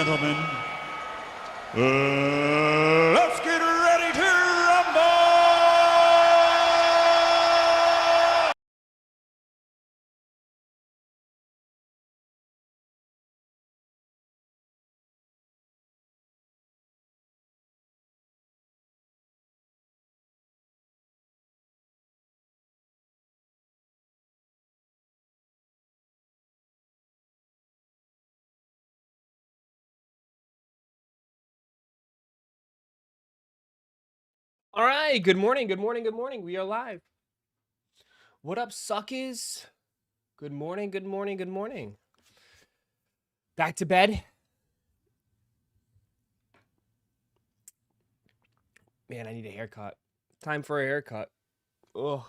gentlemen, let's get ready to rumble! All right, good morning, good morning, good morning. We are live. What up, suckers? Good morning, good morning, good morning. Back to bed? Man, I need a haircut. Time for a haircut. Ugh.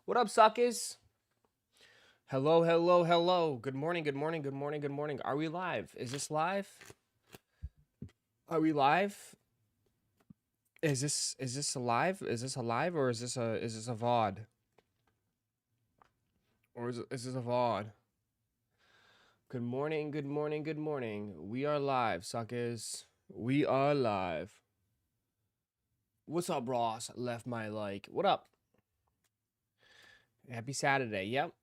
What up, suckers? Hello, hello, hello. Good morning, good morning, good morning, good morning. Are we live? Is this live? Are we live? Is this alive? Is this alive or is this a VOD? Or is this a VOD? Good morning, good morning, good morning. We are live, suckers. We are live. What's up, Ross? Left my like. What up? Happy Saturday. Yep.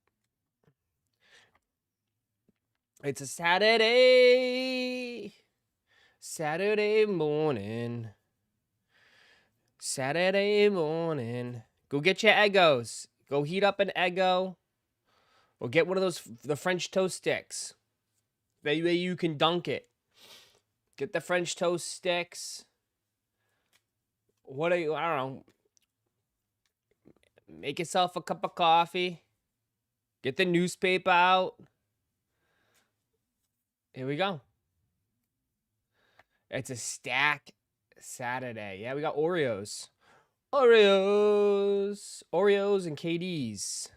It's a Saturday. Saturday morning. Saturday morning. Go get your Eggos. Go heat up an Eggo. Or get one of those, the French toast sticks. That way you can dunk it. Get the French toast sticks. What are you, I don't know. Make yourself a cup of coffee. Get the newspaper out. Here we go. It's a stack Saturday. Yeah, we got Oreos. Oreos. Oreos and KDs.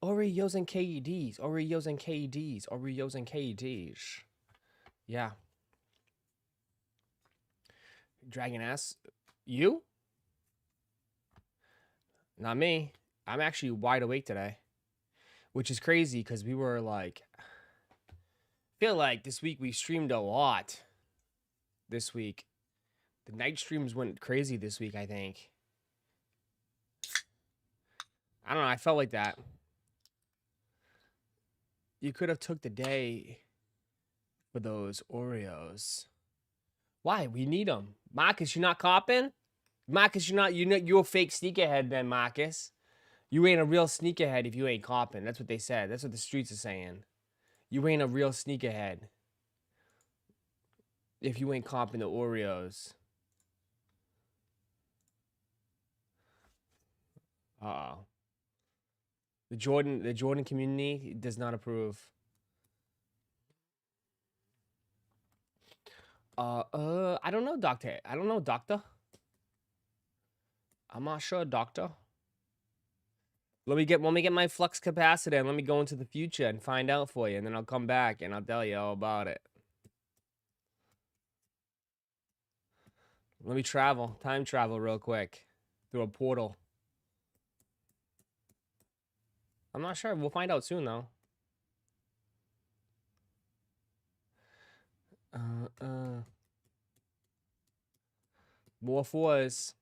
Oreos and KDs. Oreos and KDs. Oreos and KDs. Yeah. Dragon ass. You? Not me. I'm actually wide awake today. Which is crazy because we were like... I feel like this week we streamed a lot. This week. The night streams went crazy this week, I think. I don't know. I felt like that. You could have took the day for those Oreos. Why? We need them. Marcus, you not copping? Marcus, you're a fake sneakerhead then, Marcus. You ain't a real sneakerhead if you ain't copping. That's what they said. That's what the streets are saying. You ain't a real sneakerhead if you ain't copping the Oreos. Uh-oh. The Jordan community does not approve. I don't know, doctor. I don't know, doctor. I'm not sure, doctor. Let me get my flux capacitor and let me go into the future and find out for you, and then I'll come back and I'll tell you all about it. Let me time travel real quick through a portal. I'm not sure. We'll find out soon, though. More fours.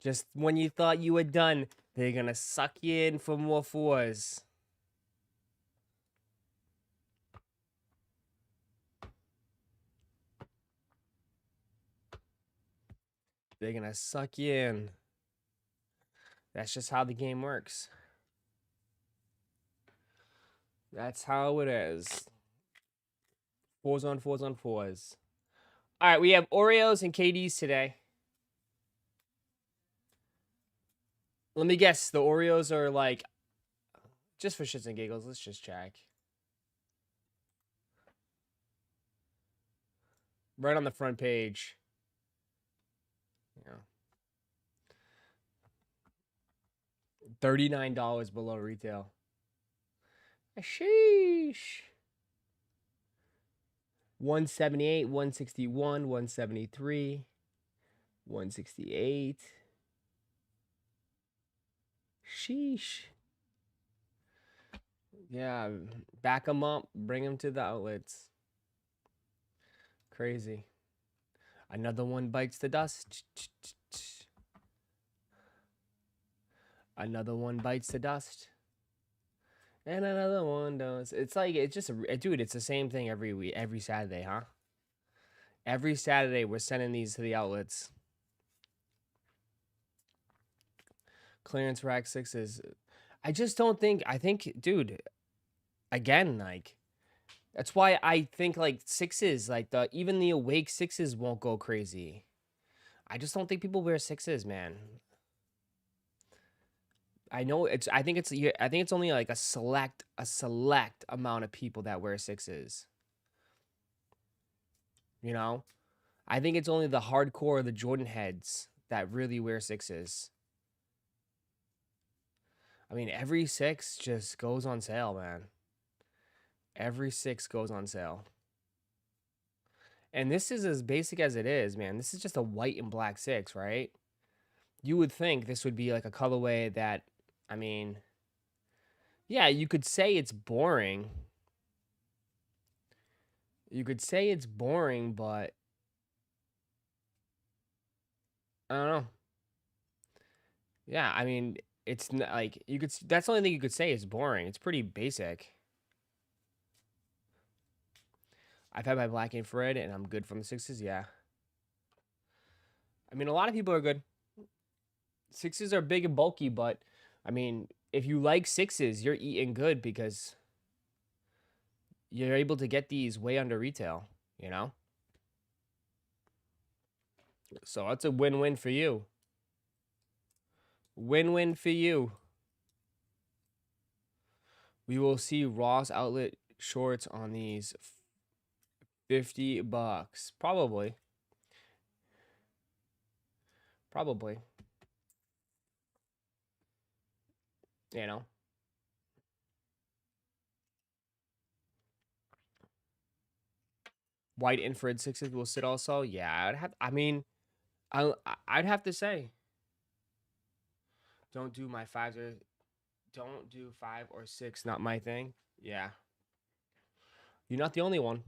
Just when you thought you were done, they're gonna suck you in for more fours. They're gonna suck you in. That's just how the game works. That's how it is. Fours on fours on fours. All right, we have Oreos and KDs today. Let me guess. The Oreos are like, just for shits and giggles, let's just check. Right on the front page. Yeah. $39 below retail. Sheesh. 178, 161, 173, 168. Sheesh. Yeah, back them up, bring them to the outlets. Crazy. Another one bites the dust. Another one bites the dust. And another one does. It's like, it's just, dude, it's the same thing every week, every Saturday, huh? Every Saturday, we're sending these to the outlets. Clearance rack sixes. I just don't think, dude, again, like, that's why I think, like, sixes, like, even the awake sixes won't go crazy. I just don't think people wear sixes, man. I know I think it's only like a select amount of people that wear sixes. You know? I think it's only the hardcore, the Jordan heads that really wear sixes. I mean, every six just goes on sale, man. Every six goes on sale. And this is as basic as it is, man. This is just a white and black six, right? You would think this would be like a colorway that, I mean, yeah, you could say it's boring. You could say it's boring, but I don't know. Yeah, I mean, it's not like you could. That's the only thing you could say is boring. It's pretty basic. I've had my black infrared and I'm good from the sixes. Yeah. I mean, a lot of people are good. Sixes are big and bulky, but I mean, if you like sixes, you're eating good because you're able to get these way under retail, you know? So that's a win-win for you. Win-win for you. We will see Ross outlet shorts on these $50. Probably. Probably. You know? White infrared sixes will sit also. Yeah, I'd have to say. Don't do my fives or don't do 5 or 6, not my thing. Yeah. You're not the only one.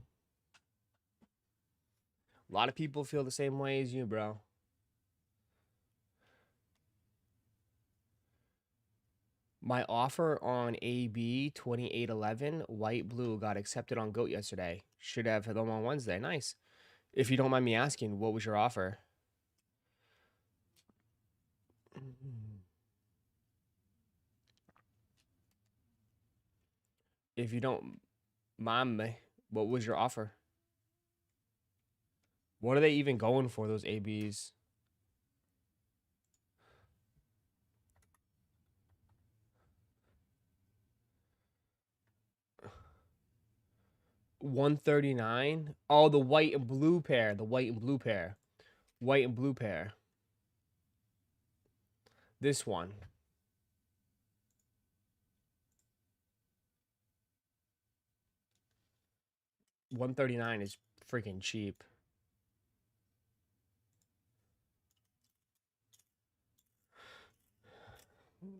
A lot of people feel the same way as you, bro. My offer on AB 2811 white blue got accepted on GOAT yesterday. Should have them on Wednesday. Nice. If you don't mind me asking, what was your offer? If you don't mind me, what was your offer? What are they even going for, those ABs? $139. Oh, the white and blue pair. The white and blue pair. White and blue pair. This one. 139 is freaking cheap.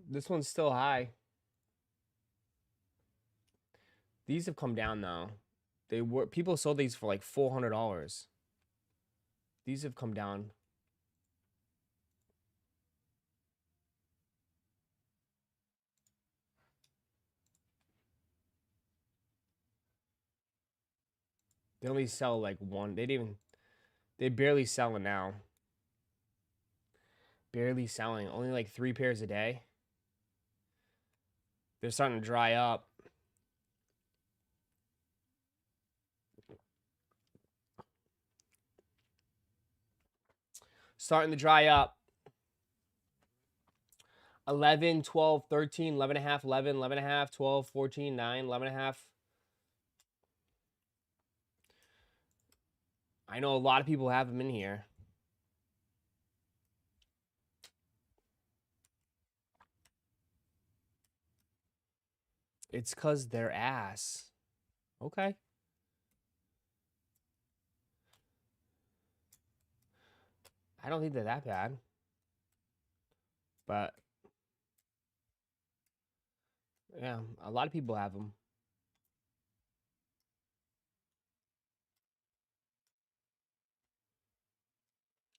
This one's still high. These have come down though. People sold these for like $400. These have come down. They only sell like one. They barely selling now. Barely selling. Only like 3 pairs a day. They're starting to dry up. Starting to dry up. 11, 12, 13, 11 and a half, 11, 11 and a half, 12, 14, 9, 11 and a half. I know a lot of people have them in here. It's because they're ass. Okay. I don't think they're that bad. But, yeah, a lot of people have them.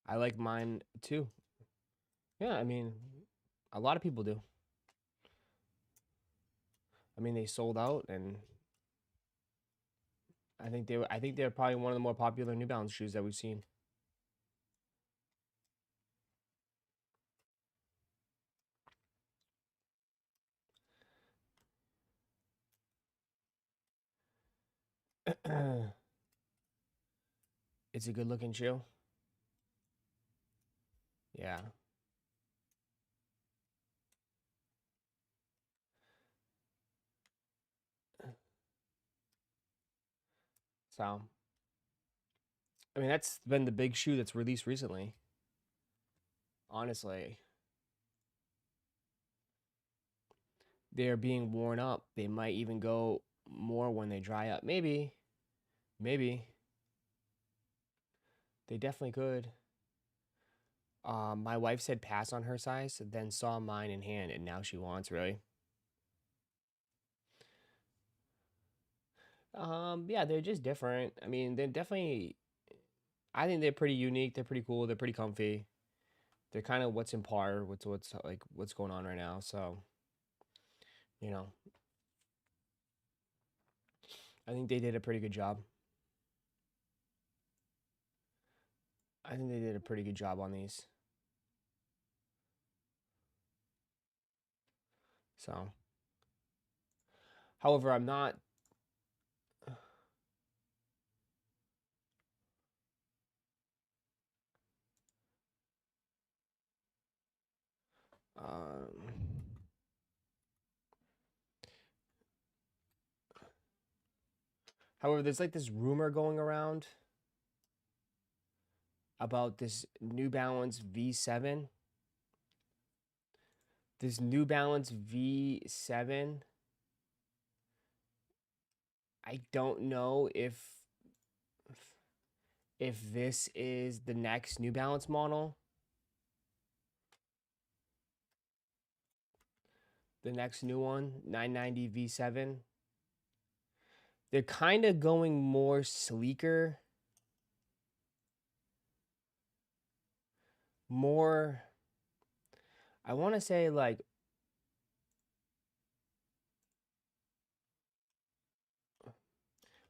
I like mine too. Yeah, I mean, a lot of people do. I mean, they sold out, and I think they're probably one of the more popular New Balance shoes that we've seen. It's a good looking shoe. Yeah. So, I mean, that's been the big shoe that's released recently. Honestly, they're being worn up. They might even go more when they dry up. Maybe, maybe they definitely could. My wife said pass on her size, then saw mine in hand, and now she wants really. Yeah, they're just different. I mean, they're definitely. I think they're pretty unique. They're pretty cool. They're pretty comfy. They're kind of what's in par with what's going on right now. So, you know, I think they did a pretty good job. I think they did a pretty good job on these. So, however, I'm not. Um, However, there's like this rumor going around about this New Balance V7. This New Balance V7. I don't know if this is the next New Balance model. The next new one, 990 V7. They're kind of going more sleeker. More, I want to say like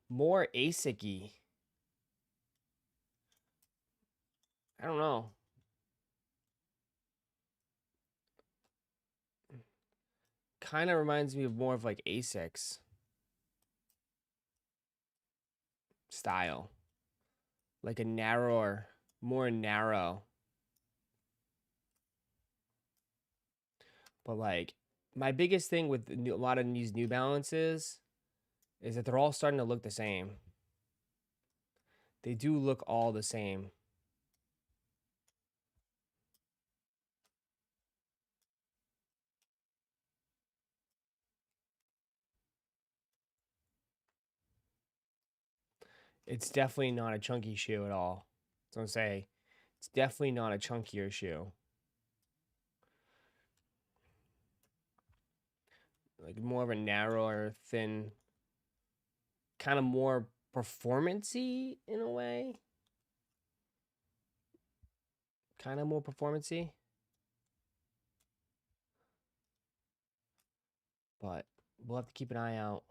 more ASIC-y. I don't know. Kind of reminds me of more of like ASICs style. Like a narrower, more narrow. But like my biggest thing with a lot of these New Balances is that they're all starting to look the same. They do look all the same. It's definitely not a chunky shoe at all. So I'm saying it's definitely not a chunkier shoe. Like more of a narrower, thin, kind of more performancy in a way. Kind of more performancy. But we'll have to keep an eye out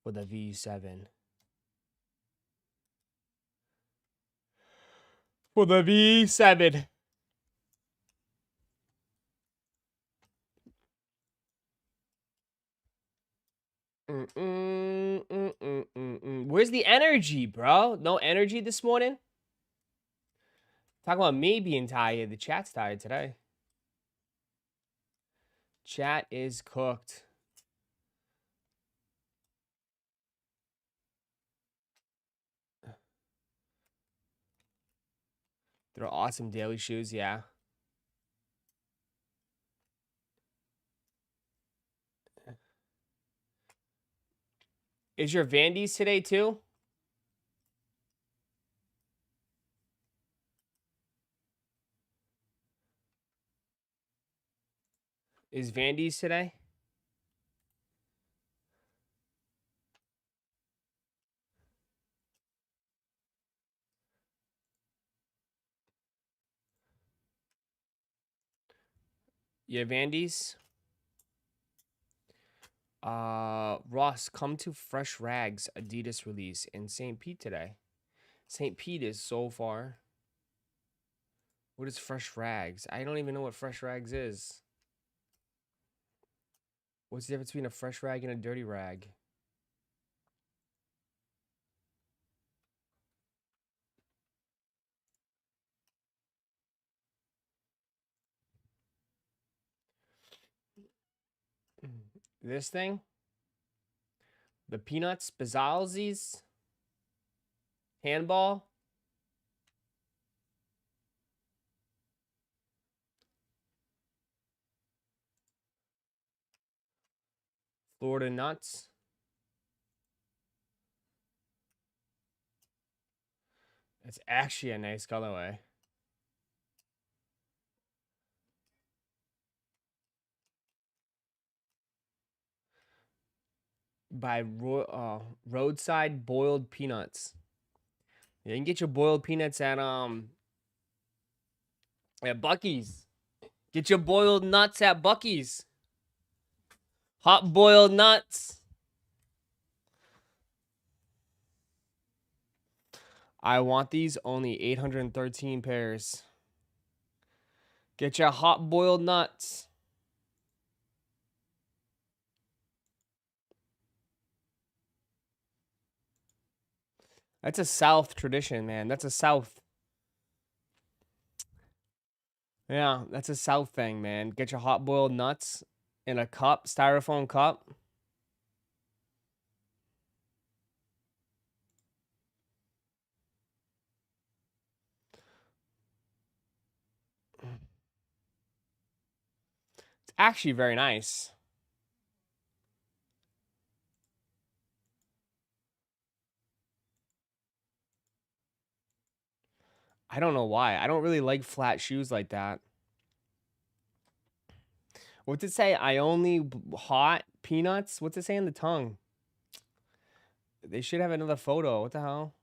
for the V7. For the V7. Where's the energy, bro? No energy this morning? Talk about me being tired. The chat's tired today. Chat is cooked. They're awesome daily shoes, yeah. Is your Vandy's today too? Is Vandy's today? You have Andes? Ross, come to Fresh Rags Adidas release in St. Pete today. St. Pete is so far. What is Fresh Rags? I don't even know what Fresh Rags is. What's the difference between a fresh rag and a dirty rag? This thing? The Peanuts? Bazalzies? Handball? Florida Nuts? It's actually a nice colorway. By Roadside Boiled Peanuts. Yeah, you can get your boiled peanuts at Bucky's. Get your boiled nuts at Bucky's. Hot boiled nuts. I want these, only 813 pairs. Get your hot boiled nuts. That's a South tradition, man. That's a South. Yeah, that's a South thing, man. Get your hot boiled nuts in a cup, styrofoam cup. It's actually very nice. I don't know why. I don't really like flat shoes like that. What's it say? I only hot peanuts? What's it say on the tongue? They should have another photo. What the hell?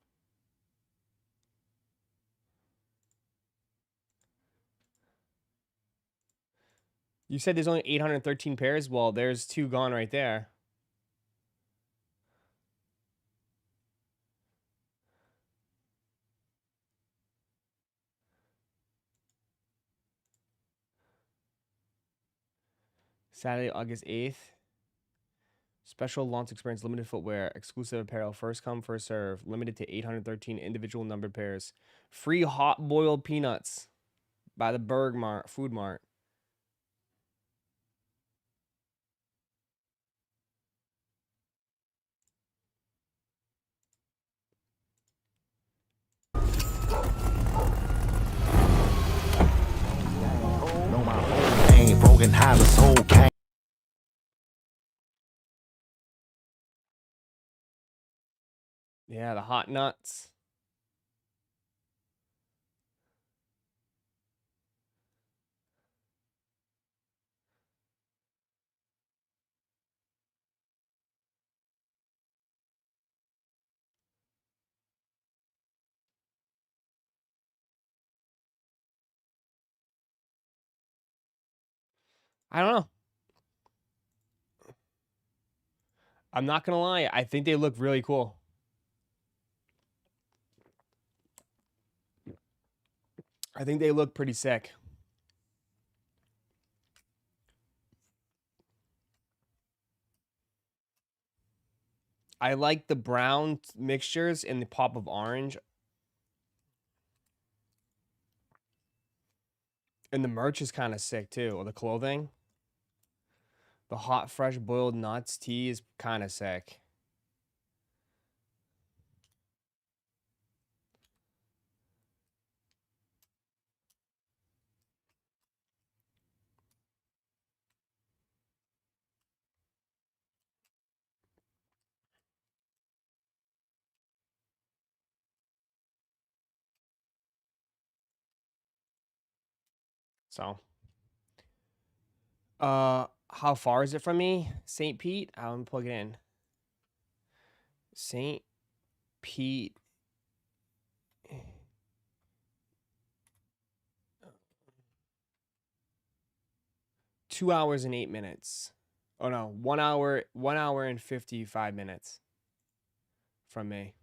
You said there's only 813 pairs? Well, there's 2 gone right there. Saturday, August 8th. Special launch experience, limited footwear, exclusive apparel, first come, first serve, limited to 813 individual numbered pairs. Free hot boiled peanuts by the Bergmart Food Mart. Yeah, the hot nuts. I don't know. I'm not gonna lie. I think they look really cool. I think they look pretty sick. I like the brown mixtures and the pop of orange. And the merch is kind of sick too, or the clothing. The hot, fresh boiled nuts tea is kind of sick. So, how far is it from me? St. Pete? I'm plug it in. St. Pete. 2 hours and 8 minutes. Oh no, 1 hour and 55 minutes from me.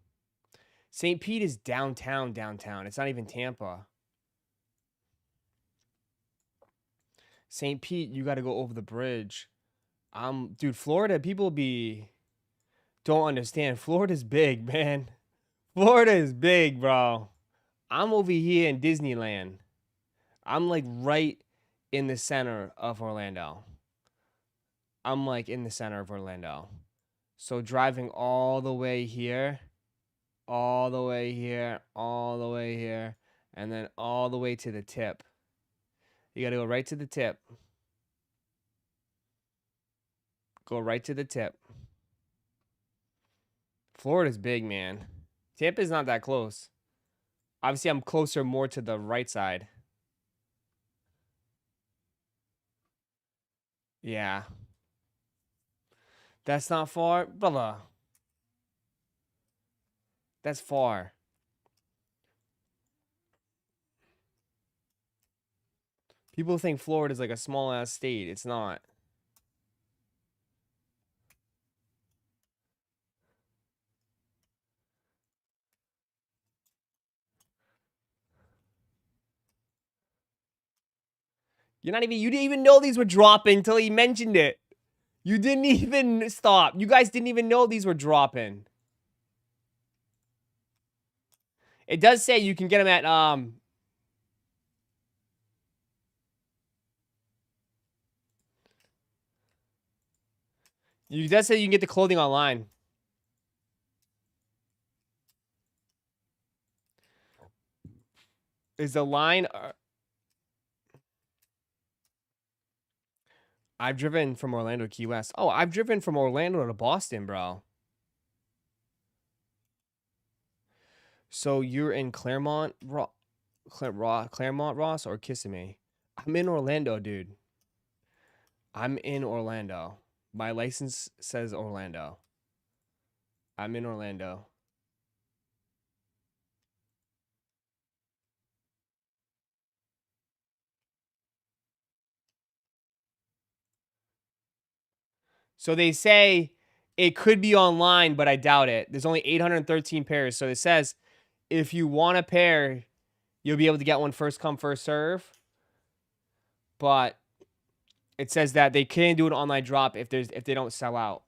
St. Pete is downtown. It's not even Tampa. St. Pete, you got to go over the bridge. Dude, Florida, people don't understand. Florida's big, man. Florida is big, bro. I'm over here in Disneyland. I'm like right in the center of Orlando. So driving all the way here, and then all the way to the tip. You got to go right to the tip. Florida's big, man. Tampa's not that close. Obviously, I'm closer more to the right side. Yeah. That's not far, brother. That's far. People think Florida's like a small-ass state. It's not. You didn't even know these were dropping until he mentioned it. You didn't even stop. You guys didn't even know these were dropping. It does say you can get them at you does say you can get the clothing online. Is the line I've driven from Orlando to Key West. Oh, I've driven from Orlando to Boston, bro. So you're in Claremont, Ross, or Kissimmee? I'm in Orlando, dude. I'm in Orlando. My license says Orlando. I'm in Orlando. So they say it could be online, but I doubt it. There's only 813 pairs. So it says if you want a pair, you'll be able to get one first come, first serve. But it says that they can do an online drop if they don't sell out.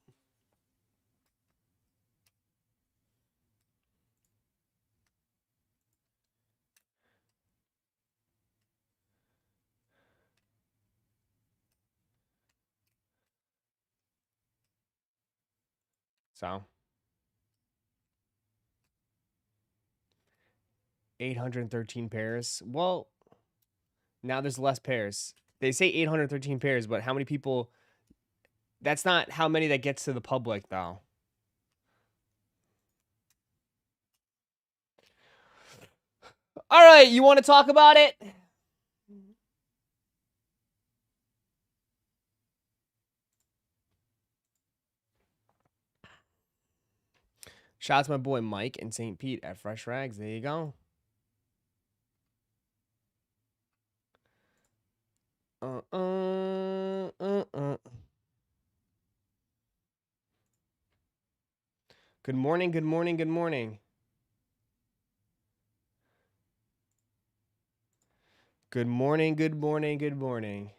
So 813 pairs. Well, now there's less pairs. They say 813 pairs, but how many people? That's not how many that gets to the public, though. All right, you want to talk about it? Shout out to my boy Mike in St. Pete at Fresh Rags. There you go. Good morning, good morning, good morning. Good morning, good morning, good morning.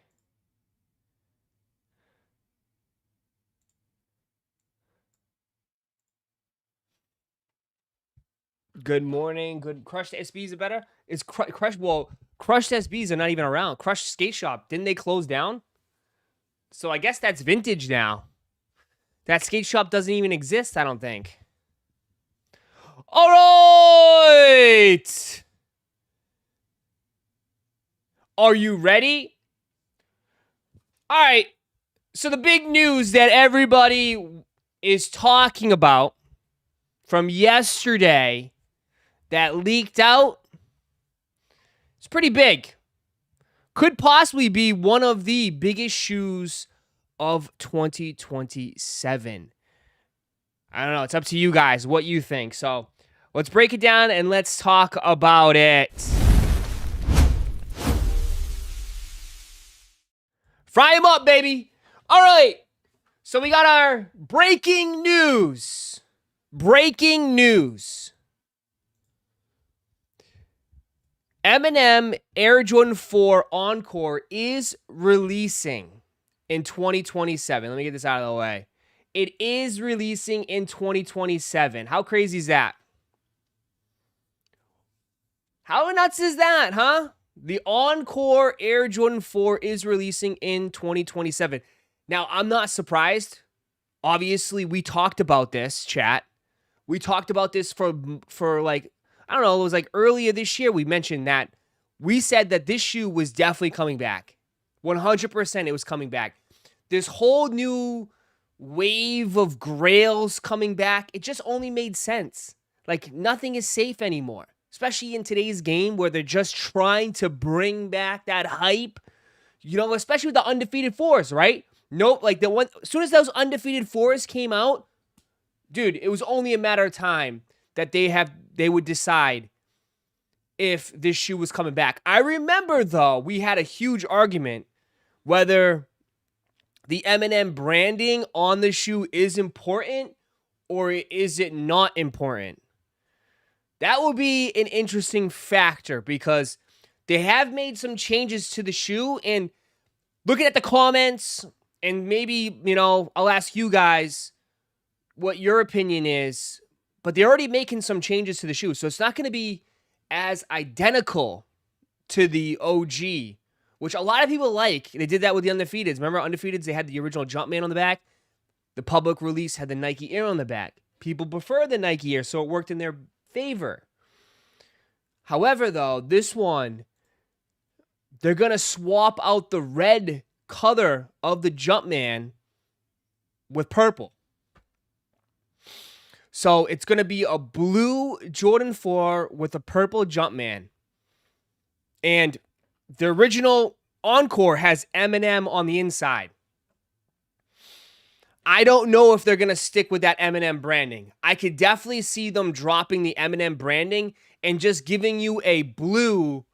Good morning, good. Crushed SBs are better? Is crushed? Well, crushed SBs are not even around. Crushed Skate Shop, didn't they close down? So I guess that's vintage now. That skate shop doesn't even exist, I don't think. All right. Are you ready? All right. So the big news that everybody is talking about from yesterday that leaked out, it's pretty big. Could possibly be one of the biggest shoes of 2027. I don't know. It's up to you guys what you think. So let's break it down and let's talk about it. Fry him up, baby. All right. So we got our breaking news. Breaking news. M&M Air Jordan 4 Encore is releasing in 2027. Let me get this out of the way. It is releasing in 2027. How crazy is that? How nuts is that, huh? The Encore Air Jordan 4 is releasing in 2027. Now, I'm not surprised. Obviously, we talked about this, chat. We talked about this for like, I don't know, it was like earlier this year we mentioned that. We said that this shoe was definitely coming back. 100% it was coming back. This whole new wave of grails coming back, it just only made sense. Like, nothing is safe anymore. Especially in today's game where they're just trying to bring back that hype. You know, especially with the undefeated fours, right? Nope, like the one, as soon as those undefeated fours came out, dude, it was only a matter of time that they would decide if this shoe was coming back. I remember, though, we had a huge argument whether the M&M branding on the shoe is important or is it not important. That will be an interesting factor because they have made some changes to the shoe, and looking at the comments, and maybe, you know, I'll ask you guys what your opinion is, but they're already making some changes to the shoe, so it's not going to be as identical to the OG, which a lot of people like. They did that with the Undefeateds. Remember Undefeateds? They had the original Jumpman on the back. The public release had the Nike Air on the back. People prefer the Nike Air, so it worked in their favor. However, though, this one, they're going to swap out the red color of the Jumpman with purple. So it's going to be a blue Jordan 4 with a purple Jumpman. And the original Encore has M&M on the inside. I don't know if they're going to stick with that M&M branding. I could definitely see them dropping the M&M branding and just giving you a blue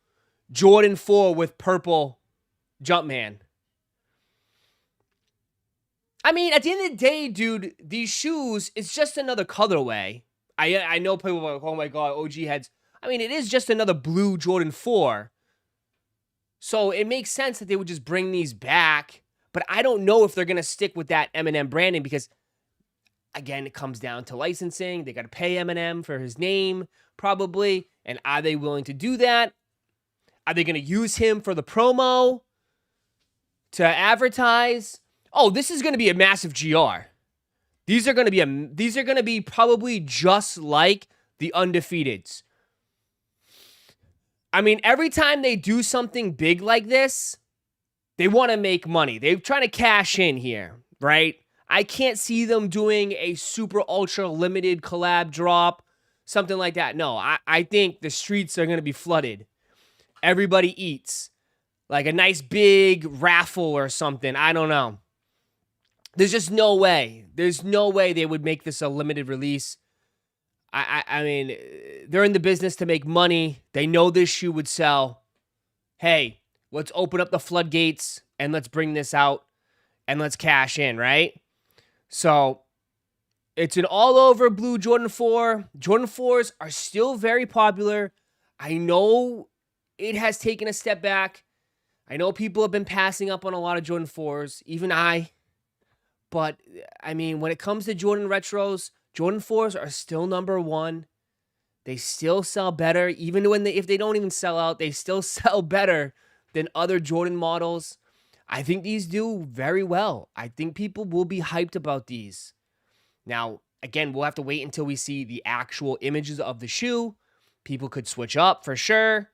Jordan 4 with purple Jumpman. I mean, at the end of the day, dude, these shoes, it's just another colorway. I know people are like, oh my God, OG heads. I mean, it is just another blue Jordan 4. So it makes sense that they would just bring these back. But I don't know if they're going to stick with that M&M branding because, again, it comes down to licensing. They got to pay M&M for his name, probably. And are they willing to do that? Are they going to use him for the promo to advertise? Oh, this is going to be a massive GR. These are going to be probably just like the Undefeateds. I mean, every time they do something big like this, they want to make money. They're trying to cash in here, right? I can't see them doing a super ultra limited collab drop, something like that. No, I think the streets are going to be flooded. Everybody eats. Like a nice big raffle or something. I don't know. There's just no way. There's no way they would make this a limited release. I mean, they're in the business to make money. They know this shoe would sell. Hey, let's open up the floodgates and let's bring this out and let's cash in, right? So it's an all-over blue Jordan 4. Jordan 4s are still very popular. I know it has taken a step back. I know people have been passing up on a lot of Jordan 4s, even I. But, I mean, when it comes to Jordan Retros, Jordan 4s are still number one. They still sell better. Even when if they don't even sell out, they still sell better than other Jordan models. I think these do very well. I think people will be hyped about these. Now, again, we'll have to wait until we see the actual images of the shoe. People could switch up for sure.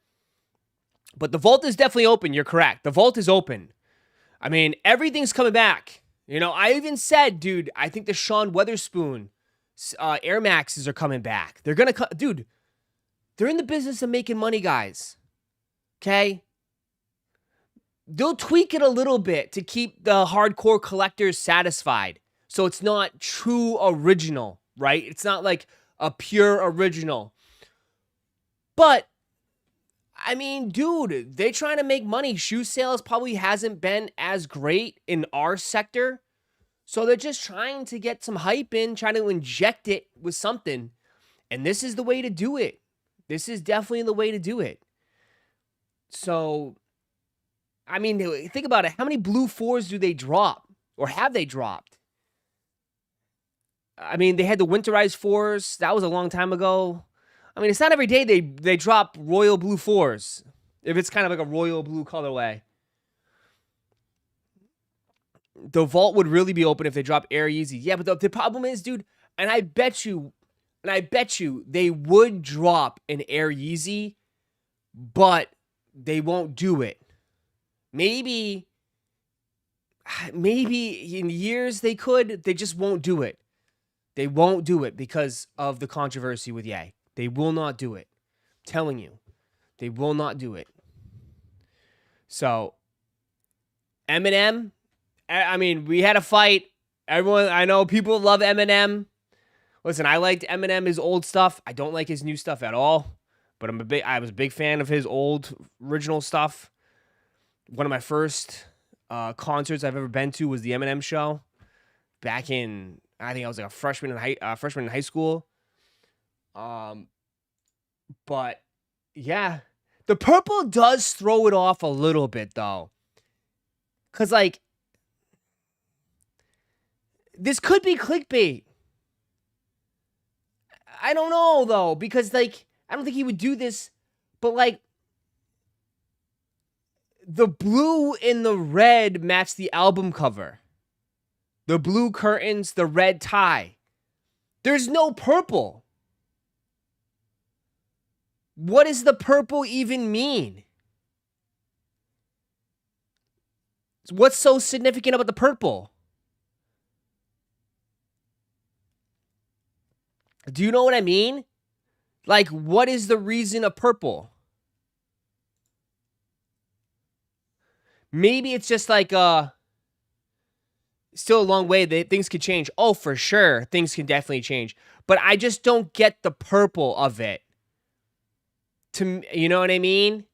But the vault is definitely open. You're correct. The vault is open. I mean, everything's coming back. You know, I even said, dude, I think the Sean Weatherspoon Air Maxes are coming back. They're going to come. Dude, they're in the business of making money, guys. Okay? They'll tweak it a little bit to keep the hardcore collectors satisfied. So it's not true original, right? It's not like a pure original. But I mean, dude, they trying to make money. Shoe sales probably hasn't been as great in our sector. So they're just trying to get some hype in, trying to inject it with something. And this is the way to do it. This is definitely the way to do it. So, I mean, think about it. How many blue 4s do they drop? Or have they dropped? I mean, they had the winterized 4s. That was a long time ago. I mean, it's not every day they drop royal blue 4s. If it's kind of like a royal blue colorway. The vault would really be open if they drop Air Yeezy. Yeah, but the problem is, dude, and I bet you they would drop an Air Yeezy, but they won't do it. Maybe in years they could. They just won't do it. They won't do it because of the controversy with Ye. They will not do it. I'm telling you. They will not do it. So, Eminem, I mean, we had a fight. Everyone, I know people love Eminem. Listen, I liked Eminem, his old stuff. I don't like his new stuff at all. But I was a big fan of his old original stuff. One of my first concerts I've ever been to was the Eminem show. Back in, I think I was like a freshman in high school. But yeah, the purple does throw it off a little bit though. Cause like, this could be clickbait. I don't know though, because like, I don't think he would do this, but like, the blue and the red match the album cover. The blue curtains, the red tie. There's no purple. What does the purple even mean? What's so significant about the purple? Do you know what I mean? Like, what is the reason of purple? Maybe it's just like, still a long way that things could change. Oh, for sure. Things can definitely change. But I just don't get the purple of it. You know what I mean?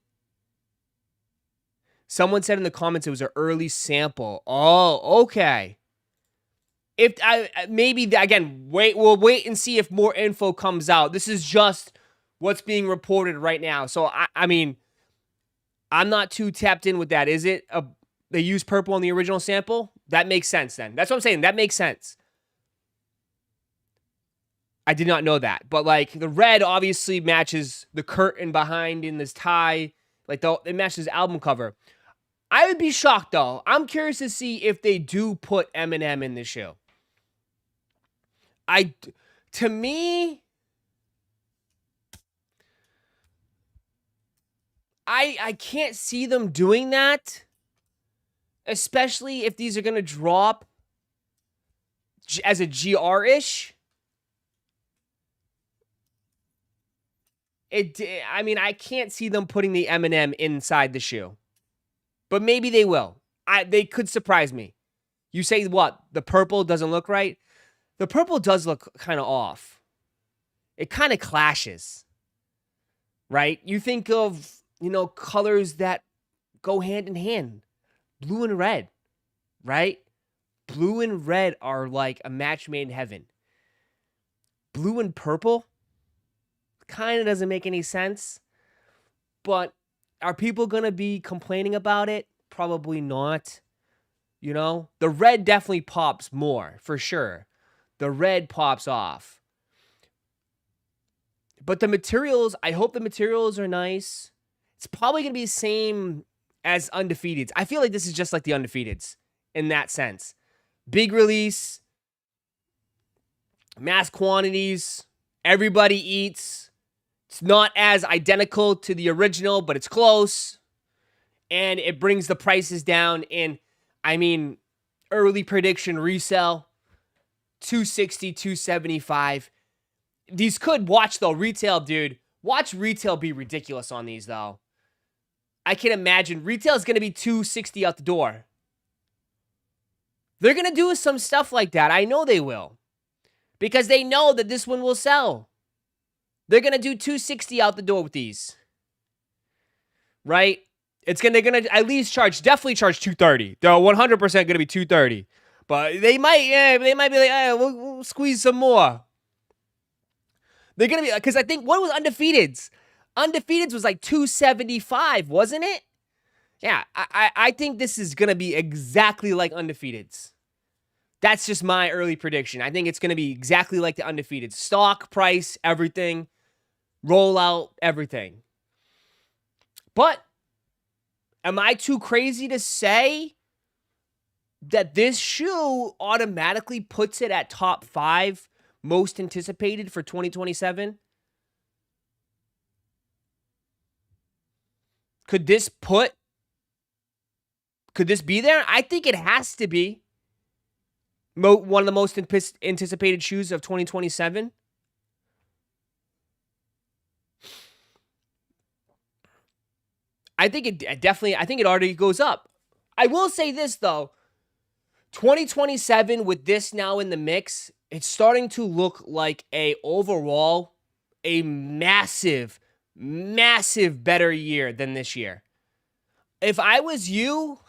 Someone said in the comments it was an early sample. Oh, okay. If maybe again, we'll wait and see if more info comes out. This is just what's being reported right now. So I mean, I'm not too tapped in with that. Is it they use purple on the original sample? That makes sense then. That's what I'm saying. That makes sense. I did not know that. But like the red obviously matches the curtain behind in this tie. Like it matches the album cover. I would be shocked though. I'm curious to see if they do put Eminem in this show. To me, I can't see them doing that. Especially if these are going to drop as a GR-ish. I mean, I can't see them putting the Eminem inside the shoe. But maybe they will. They could surprise me. You say what? The purple doesn't look right? The purple does look kind of off. It kind of clashes. Right? You think of, colors that go hand in hand. Blue and red. Right? Blue and red are like a match made in heaven. Blue and purple kind of doesn't make any sense. But are people going to be complaining about it? Probably not. The red definitely pops more, for sure. The red pops off. But the materials, I hope the materials are nice. It's probably going to be the same as Undefeateds. I feel like this is just like the Undefeateds in that sense. Big release, mass quantities, everybody eats. It's not as identical to the original, but it's close. And it brings the prices down. And I mean, early prediction resale, $260, $275. These could watch though, retail, dude. Watch retail be ridiculous on these though. I can imagine retail is going to be $260 out the door. They're going to do some stuff like that. I know they will. Because they know that this one will sell. They're going to do $260 out the door with these. right? They're gonna at least definitely charge $230. They're 100% gonna be $230. But they might be like, we'll squeeze some more. They're gonna be, because I think, what was Undefeated's? Undefeated's was like $275, wasn't it? Yeah, I think this is gonna be exactly like Undefeated's. That's just my early prediction. I think it's gonna be exactly like the Undefeated. Stock, price, everything, rollout, everything. But am I too crazy to say that this shoe automatically puts it at top 5 most anticipated for 2027? Could this be there? I think it has to be one of the most anticipated shoes of 2027. I think it definitely, I think it already goes up. I will say this, though. 2027, with this now in the mix, it's starting to look like overall a massive, massive better year than this year. If I was you,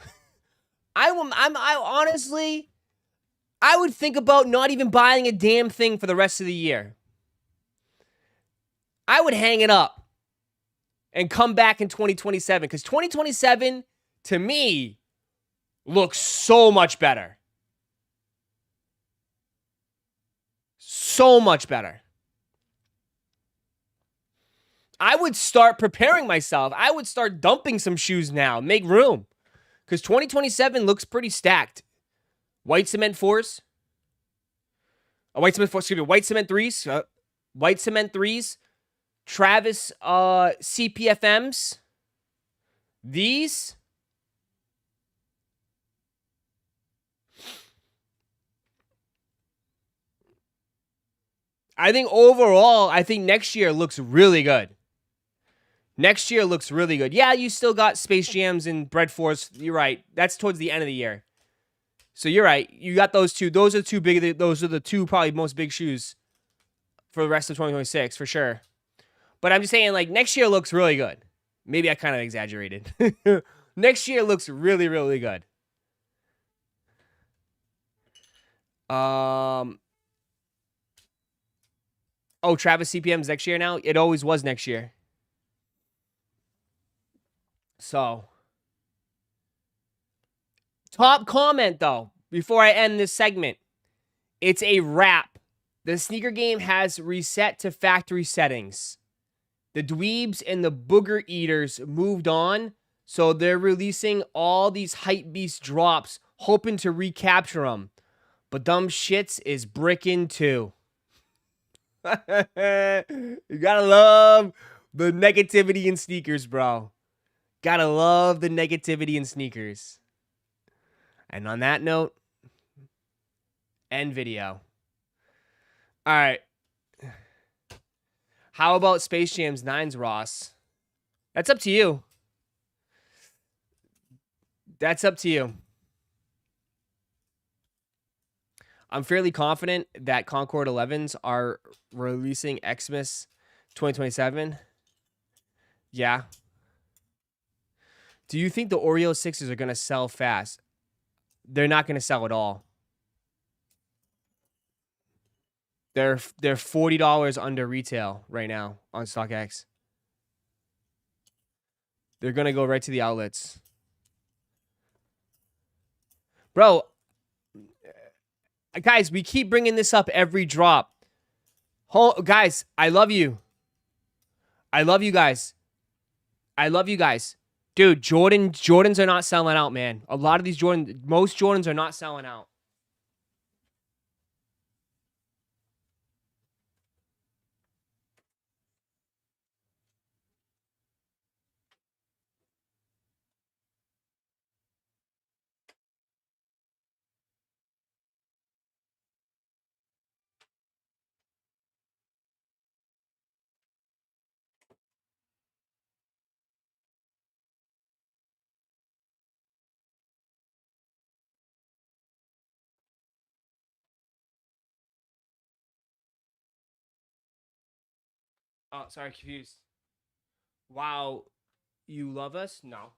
I honestly, I would think about not even buying a damn thing for the rest of the year. I would hang it up and come back in 2027, because 2027, to me, looks so much better. So much better. I would start preparing myself. I would start dumping some shoes now. Make room. Because 2027 looks pretty stacked. White cement 4s. White cement 4s, excuse me. White cement 3s. White cement 3s. Travis CPFMs. These. I think overall, I think next year looks really good. Next year looks really good. Yeah, you still got Space Jams and Bread Force. You're right. That's towards the end of the year. So you're right. You got those two. Those are the two probably most big shoes for the rest of 2026 for sure. But I'm just saying, like, next year looks really good. Maybe I kind of exaggerated. Next year looks really, really good. Oh, Travis CPM's next year now? It always was next year. So, top comment, though, before I end this segment. It's a wrap. The sneaker game has reset to factory settings. The dweebs and the booger eaters moved on, so they're releasing all these hype beast drops, hoping to recapture them. But dumb shits is bricking too. You gotta love the negativity in sneakers, bro. Gotta love the negativity in sneakers. And on that note, end video. All right. How about Space Jam's 9s, Ross? That's up to you. That's up to you. I'm fairly confident that Concord 11s are releasing Xmas 2027. Yeah. Do you think the Oreo 6s are going to sell fast? They're not going to sell at all. They're $40 under retail right now on StockX. They're going to go right to the outlets. Bro, guys, we keep bringing this up every drop. Guys, I love you. I love you guys. I love you guys. Dude, Jordans are not selling out, man. A lot of these most Jordans are not selling out. Oh, sorry, confused. Wow. You love us? No.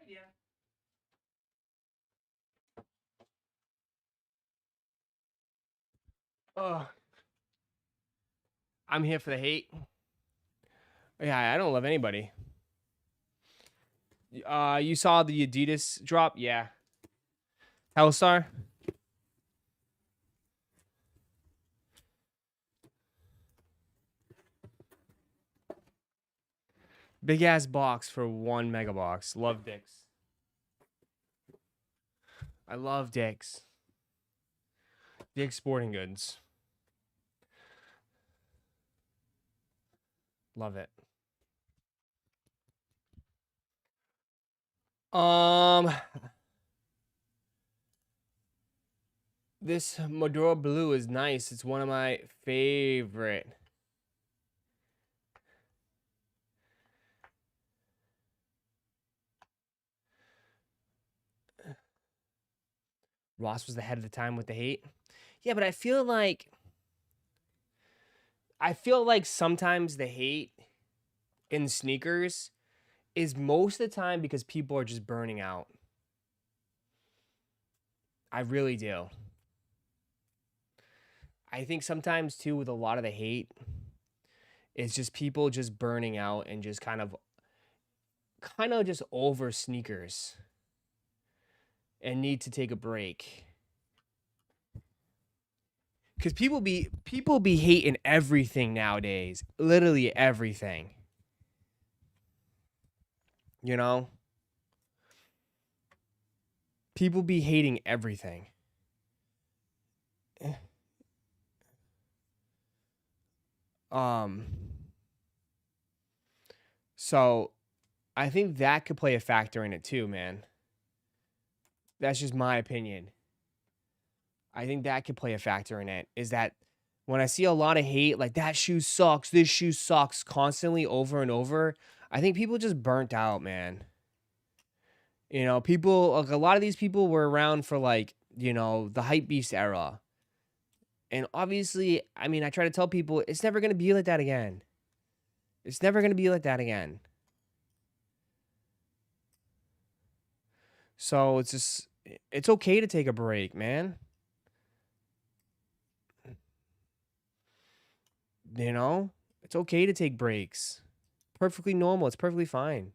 Idea. Oh, I'm here for the hate. Yeah, I don't love anybody. You saw the Adidas drop? Yeah. Hellstar? Big ass box for 1 megabox. Love dicks. I love dicks. Dick's Sporting Goods. Love it. Um, this Maduro Blue is nice. It's one of my favorite. Ross was the head of the time with the hate. Yeah, but I feel like sometimes the hate in sneakers is most of the time because people are just burning out. I really do. I think sometimes too with a lot of the hate, it's just people just burning out and just kind of just over sneakers and need to take a break. Cuz people be hating everything nowadays. Literally everything. You know? People be hating everything. Um so I think that could play a factor in it too, man. That's just my opinion. I think that could play a factor in it. Is that when I see a lot of hate, like that shoe sucks, this shoe sucks constantly over and over, I think people just burnt out, man. You know, people, like a lot of these people were around for like, you know, the hype beast era. And obviously, I mean, I try to tell people it's never going to be like that again. It's never going to be like that again. So it's just, it's okay to take a break, man. You know, it's okay to take breaks. Perfectly normal. It's perfectly fine.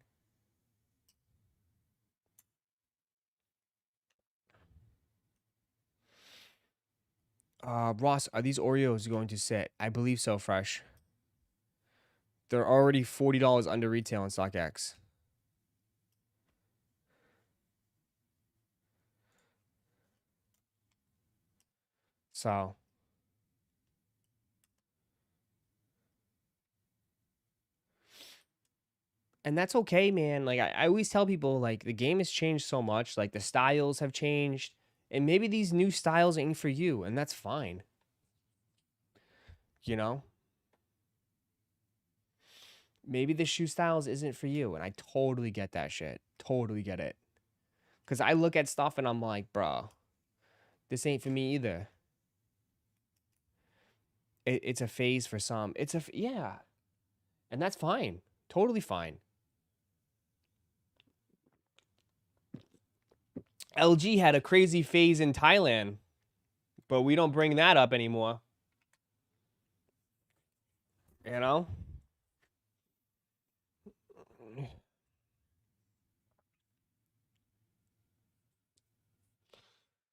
Ross, are these Oreos going to sit? I believe so, Fresh. They're already $40 under retail in StockX. So, and that's okay, man. Like I always tell people, like the game has changed so much. Like the styles have changed, and maybe these new styles ain't for you, and that's fine. You know, maybe the shoe styles isn't for you, and I totally get that shit. Totally get it. Cause I look at stuff and I'm like, bro, this ain't for me either. It's a phase for some. Yeah, and that's fine. Totally fine. LG had a crazy phase in Thailand, but we don't bring that up anymore. You know?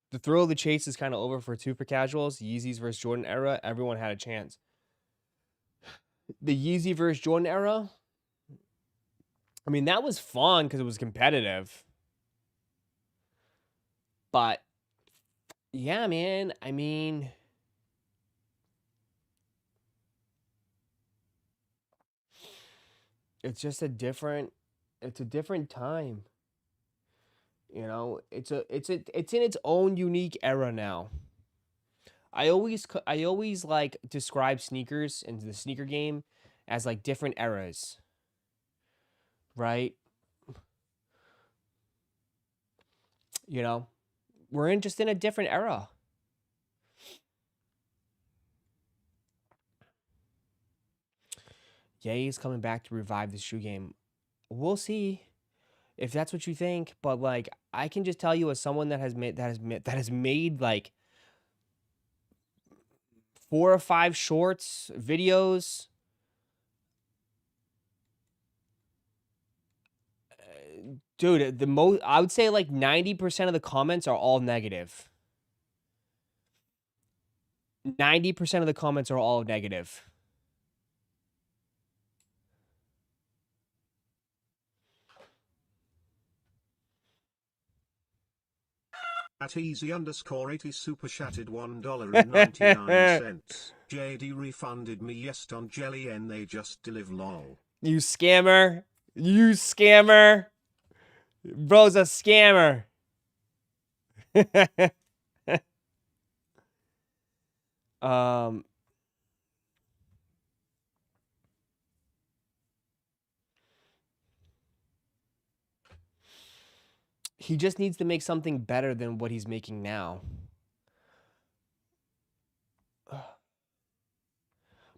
The thrill of the chase is kind of over for super casuals. Yeezys versus Jordan era, everyone had a chance. The Yeezy versus Jordan era, I mean, that was fun because it was competitive. But yeah, man, I mean, it's just a different time. You know, it's in its own unique era now. I always like describe sneakers and the sneaker game as like different eras, right? You know, we're in just in a different era. Ye's coming back to revive the shoe game. We'll see if that's what you think, but like I can just tell you as someone that has made like 4 or 5 shorts, videos, dude, I would say like 90% of the comments are all negative. 90% of the comments are all negative. At easy_80 super chatted $1.99. JD refunded me yes on jelly and they just deliver lol. You scammer. You scammer. Bro's a scammer. He just needs to make something better than what he's making now.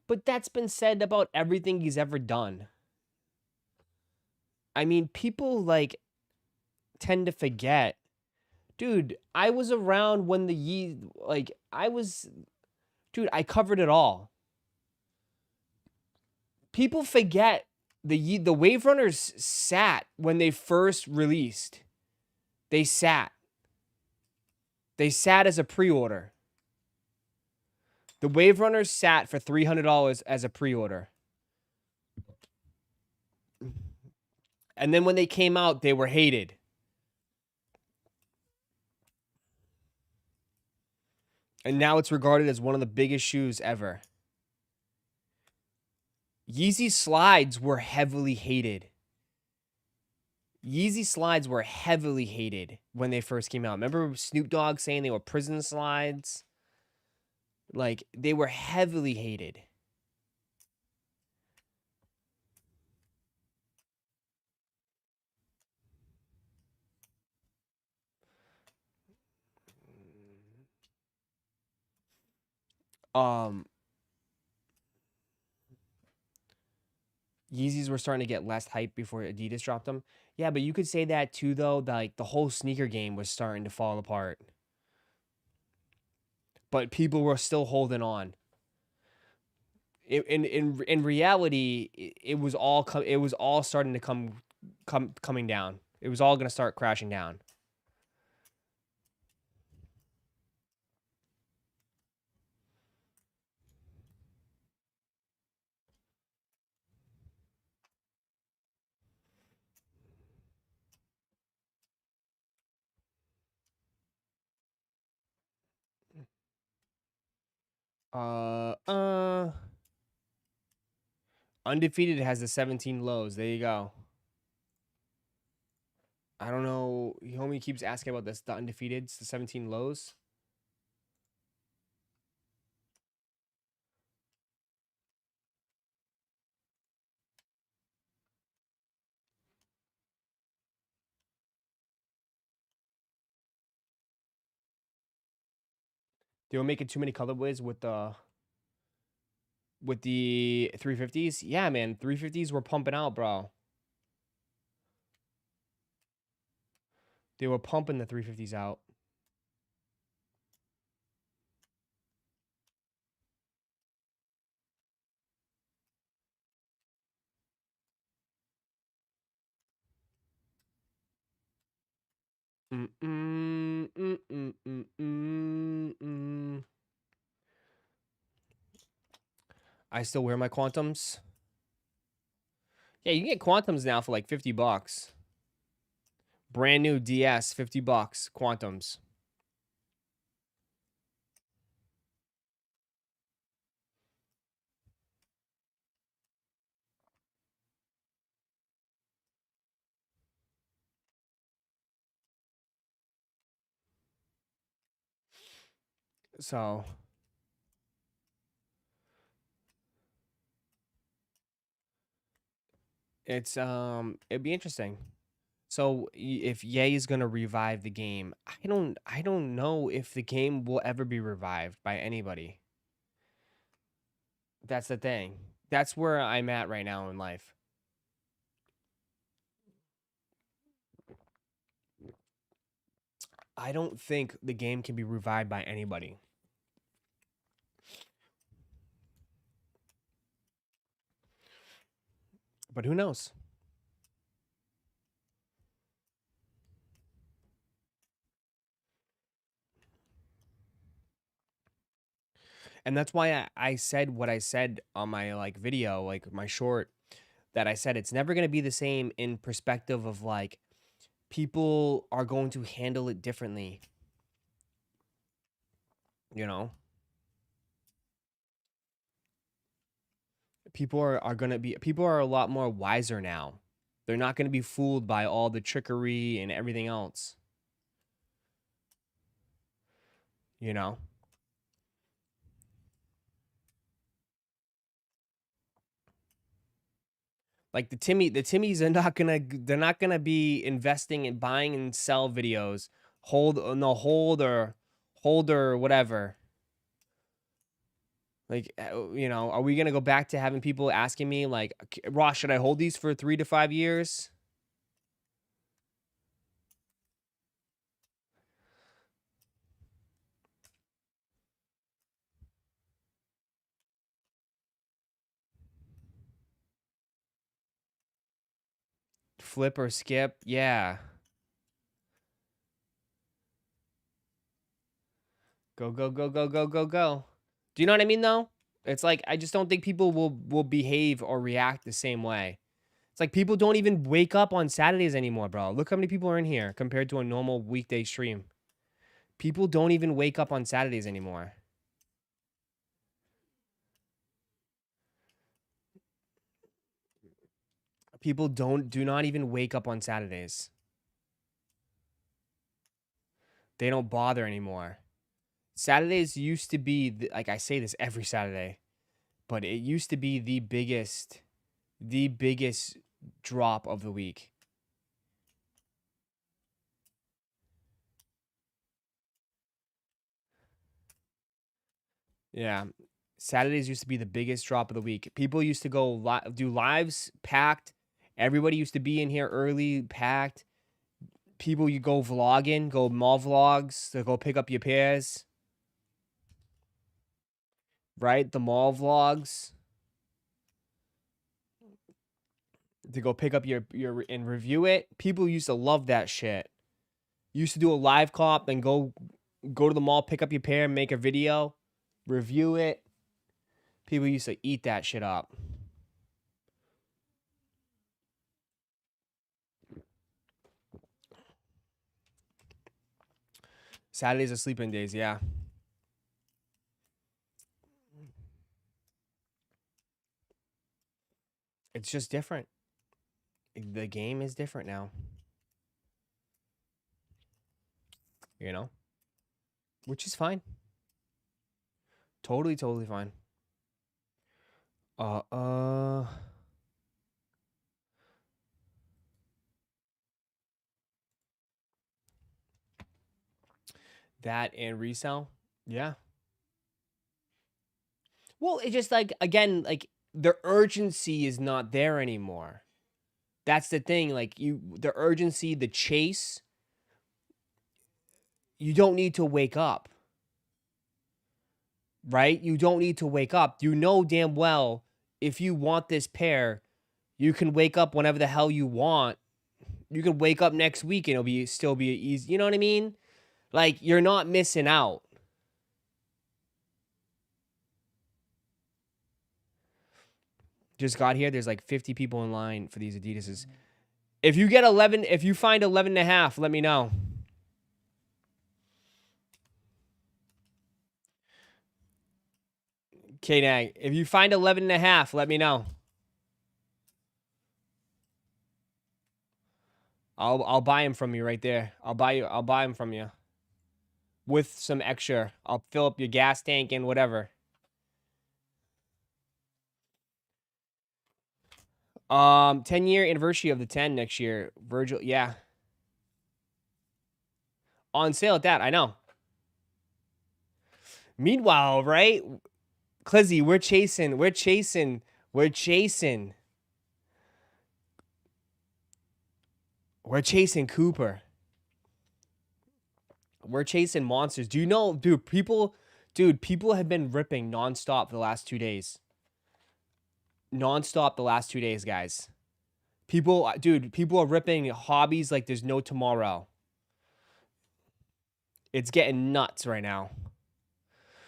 But that's been said about everything he's ever done. I mean, people like tend to forget. Dude, I was around when I covered it all. People forget the Wave Runners sat when they first released. They sat. They sat as a pre-order. The Wave Runners sat for $300 as a pre-order. And then when they came out, they were hated. And now it's regarded as one of the biggest shoes ever. Yeezy slides were heavily hated. Yeezy slides were heavily hated when they first came out. Remember Snoop Dogg saying they were prison slides? Like, they were heavily hated. Yeezys were starting to get less hype before Adidas dropped them. Yeah, but you could say that too, though. Like, the whole sneaker game was starting to fall apart. But people were still holding on. In reality, it was all starting to coming down. It was all going to start crashing down. Undefeated has the 17 lows. There you go. I don't know. Homie keeps asking about this. The Undefeateds, the 17 lows. They were making too many colorways with the 350s. Yeah, man, 350s were pumping out, bro. They were pumping the 350s out. I still wear my Quantums. Yeah, you can get Quantums now for like $50. Brand new DS, $50. Quantums. So it'd be interesting. So if Ye is gonna revive the game, I don't know if the game will ever be revived by anybody. That's the thing. That's where I'm at right now in life. I don't think the game can be revived by anybody. But who knows? And that's why I said what I said on my like video, like my short, that I said it's never gonna be the same in perspective of like people are going to handle it differently, you know? People are a lot more wiser now. They're not gonna be fooled by all the trickery and everything else, you know? Like the Timmies are not gonna they're not gonna be investing in buying and sell videos, hold or whatever. Like you know, are we gonna go back to having people asking me like, Ross, should I hold these for 3 to 5 years? Flip or skip? Yeah. Go, go, go, go, go, go, go. Do you know what I mean though? It's like I just don't think people will behave or react the same way. It's like people don't even wake up on Saturdays anymore, bro. Look how many people are in here compared to a normal weekday stream. People don't even wake up on Saturdays anymore. People do not even wake up on Saturdays. They don't bother anymore. Saturdays used to be like I say this every Saturday, but it used to be the biggest drop of the week. Yeah. Saturdays used to be the biggest drop of the week. People used to go do lives packed. Everybody used to be in here early, packed. People you go vlogging, go mall vlogs to go pick up your pairs. Right? The mall vlogs. To go pick up your and review it. People used to love that shit. You used to do a live cop, then go to the mall, pick up your pair, make a video, review it. People used to eat that shit up. Saturdays are sleeping days, yeah. It's just different. The game is different now. You know? Which is fine. Totally, totally fine. That and resell? Yeah. Well, it's just like again, like the urgency is not there anymore. That's the thing. Like the urgency, the chase. You don't need to wake up, right? You don't need to wake up. You know damn well if you want this pair, you can wake up whenever the hell you want. You can wake up next week and it'll still be easy. You know what I mean? Like you're not missing out. Just got here. There's like 50 people in line for these Adidas's. If you get 11, if you find 11 and a half, let me know. K-Nag, if you find 11 and a half, let me know. I'll buy him from you right there. I'll buy him from you. with some extra. I'll fill up your gas tank and whatever. 10-year anniversary of the 10 next year. Virgil, yeah. On sale at that, I know. Meanwhile, right? Clizzy, we're chasing Cooper. We're chasing monsters. Do you know, dude, people have been ripping nonstop for the last 2 days. Nonstop the last 2 days, guys. People are ripping hobbies like there's no tomorrow. It's getting nuts right now.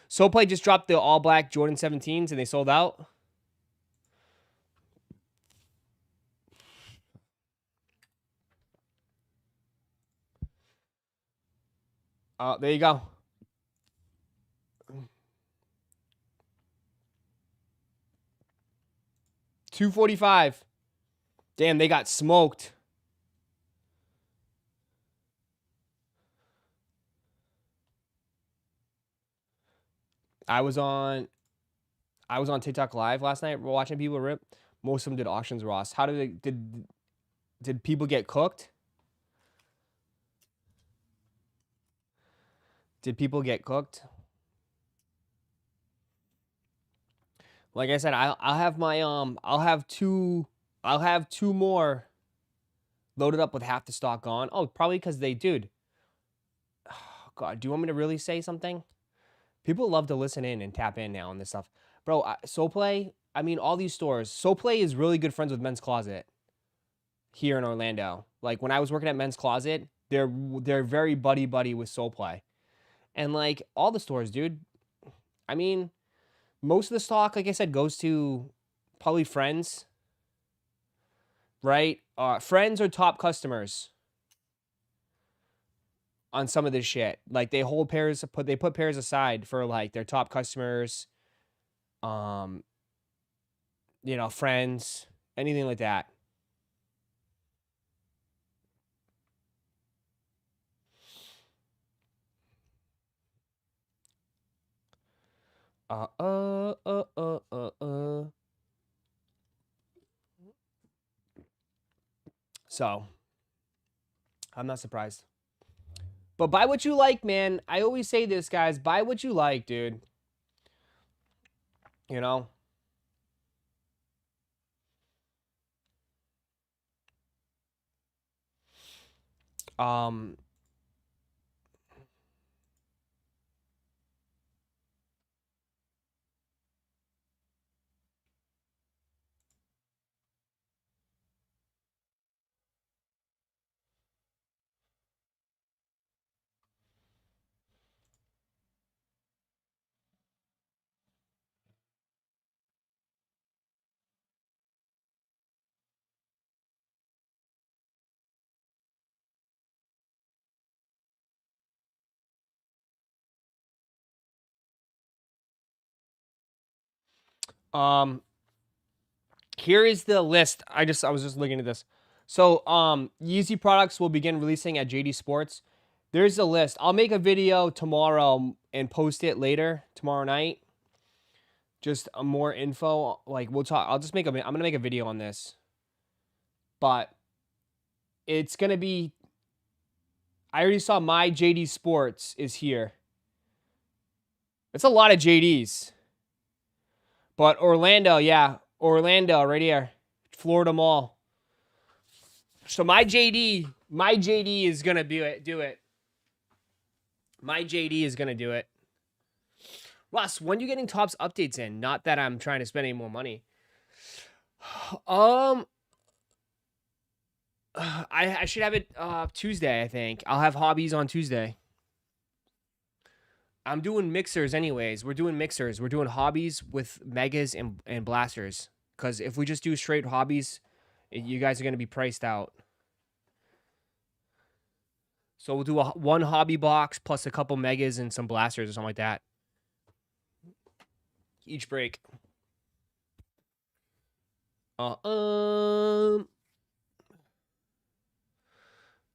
SoPlay just dropped the all black Jordan 17s and they sold out. There you go. $245. Damn, they got smoked. I was on TikTok live last night watching people rip. Most of them did auctions, Ross. How did people get cooked? Did people get cooked? Like I said, I'll have my I'll have two more loaded up with half the stock gone. Oh, probably because dude. Oh, God, do you want me to really say something? People love to listen in and tap in now on this stuff. Bro, SoPlay, I mean, all these stores. SoPlay is really good friends with Men's Closet here in Orlando. Like, when I was working at Men's Closet, they're very buddy-buddy with SoPlay. And, like, all the stores, dude. I mean, most of the stock, like I said, goes to probably friends, right? Friends or top customers on some of this shit. Like, they hold pairs, they put pairs aside for, like, their top customers, you know, friends, anything like that. So, I'm not surprised. But buy what you like, man. I always say this, guys. Buy what you like, dude. You know? Um, um, here is the list. I was just looking at this. So, Yeezy products will begin releasing at JD Sports. There's a list. I'll make a video tomorrow and post it later tomorrow night. Just more info. Like, we'll talk. I'm gonna make a video on this. But it's gonna be. I already saw my JD Sports is here. It's a lot of JDs. But Orlando, yeah. Orlando, right here. Florida Mall. So my JD is gonna do it. My JD is gonna do it. Russ, when are you getting Topps updates in? Not that I'm trying to spend any more money. I should have it Tuesday, I think. I'll have hobbies on Tuesday. I'm doing mixers anyways. We're doing mixers. We're doing hobbies with megas and blasters. Because if we just do straight hobbies, you guys are going to be priced out. So we'll do one hobby box plus a couple megas and some blasters or something like that. Each break.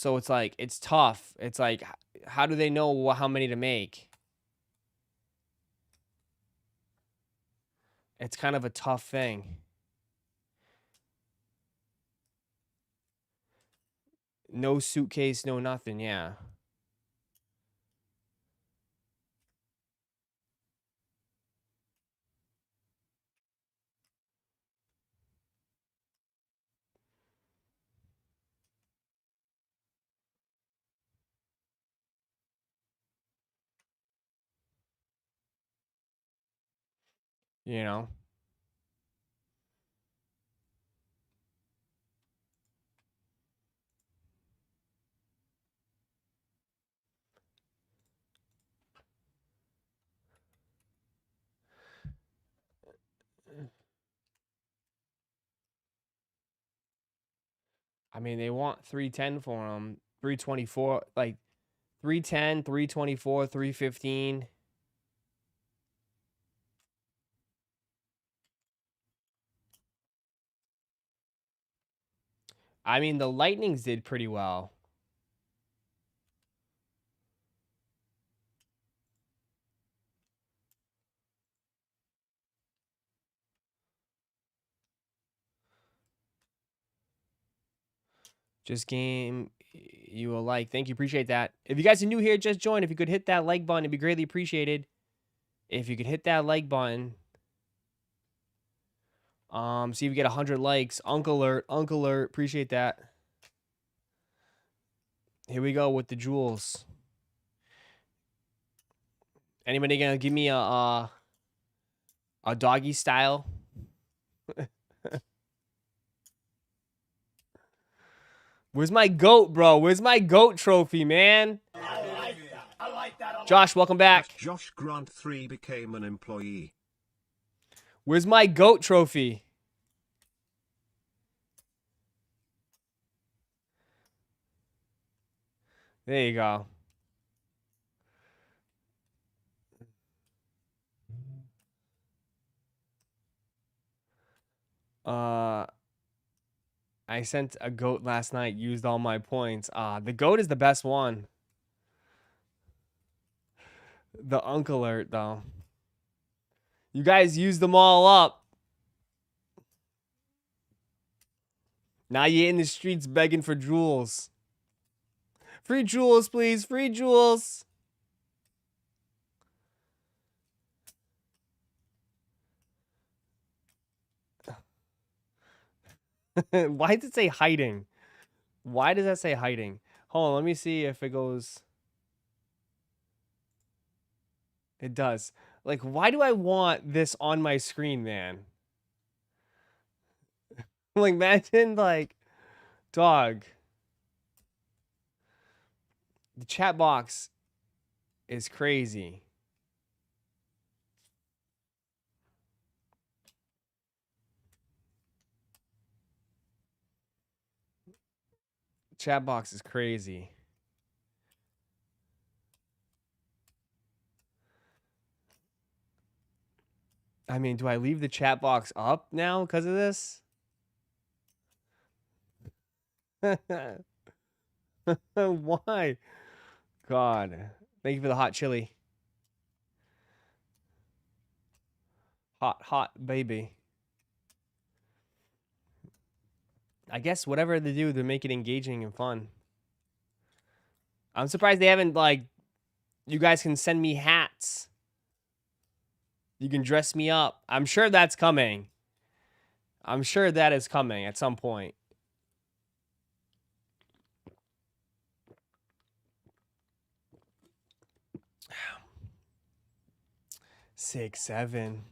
So it's like, it's tough. It's like, how do they know how many to make? It's kind of a tough thing. No suitcase, no nothing, yeah. You know? I mean, they want 310 for them. 324, like 310, 324, 315. I mean, the Lightnings did pretty well. Just game you will like. Thank you. Appreciate that. If you guys are new here, just join. If you could hit that like button, it'd be greatly appreciated. If you could hit that like button. See if we get 100 likes. Uncle alert. Uncle alert. Appreciate that. Here we go with the jewels. Anybody gonna give me a doggy style? Where's my goat, bro? Where's my goat trophy, man? I like that. Josh, welcome back. Josh Grant 3 became an employee. Where's my goat trophy? There you go. I sent a goat last night, used all my points. The goat is the best one. The uncle alert, though. You guys used them all up. Now you're in the streets begging for jewels. Free jewels, please. Free jewels. Why does it say hiding? Why does that say hiding? Hold on, let me see if it goes. It does. Like, why do I want this on my screen, man? Like, imagine, like, dog. The chat box is crazy. Chat box is crazy. I mean, do I leave the chat box up now because of this? Why? God. Thank you for the hot chili. Hot, hot baby. I guess whatever they do to make it engaging and fun. I'm surprised they haven't, like, you guys can send me hats. You can dress me up. I'm sure that's coming. I'm sure that is coming at some point. Six, seven.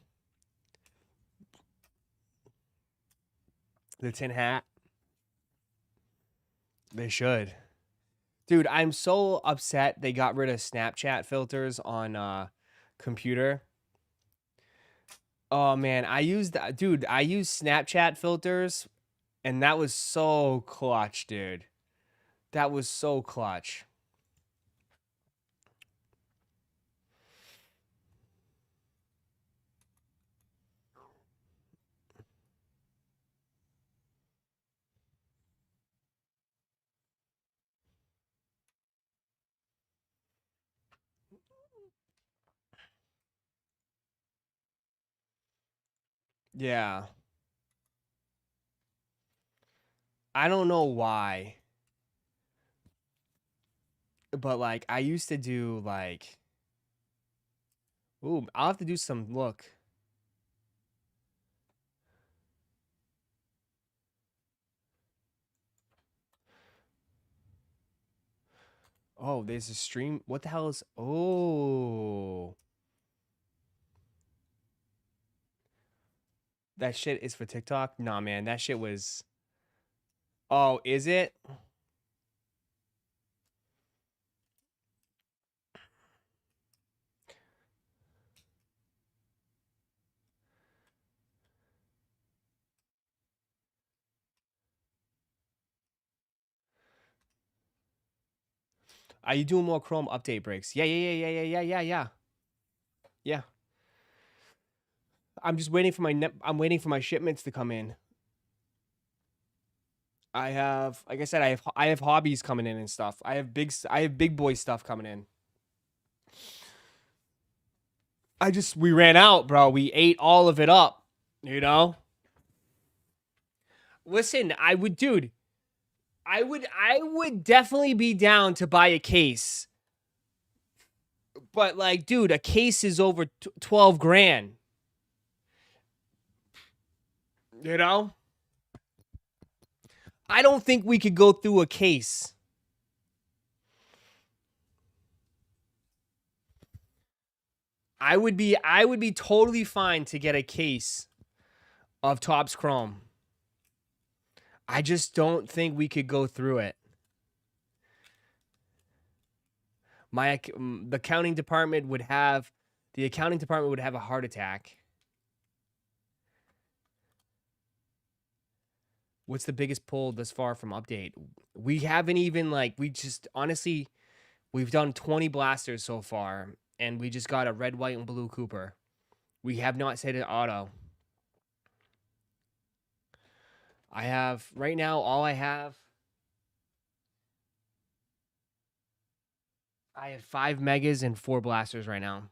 The tin hat. They should. Dude, I'm so upset they got rid of Snapchat filters on computer. Oh man, I used Snapchat filters and that was so clutch, dude. That was so clutch. Yeah. I don't know why, but like I used to do like, ooh, I'll have to do some look. Oh, there's a stream. What the hell is? Oh, that shit is for TikTok. Nah, man, that shit was. Oh, is it? Are you doing more Chrome update breaks? Yeah, yeah, yeah, yeah, yeah, yeah, yeah, yeah. I'm just waiting for my I'm waiting for my shipments to come in. I have, like I said, I have hobbies coming in and stuff. I have big boy stuff coming in. We ran out, bro. We ate all of it up, you know? Listen, dude, I would definitely be down to buy a case. But like, dude, a case is over 12 grand. You know? I don't think we could go through a case. I would be totally fine to get a case of Topps Chrome. I just don't think we could go through it. The accounting department would have a heart attack. What's the biggest pull thus far from update? We haven't even we just honestly we've done 20 blasters so far and we just got a red, white and blue Cooper. We have not said an auto. I have right now I have 5 megas and 4 blasters right now.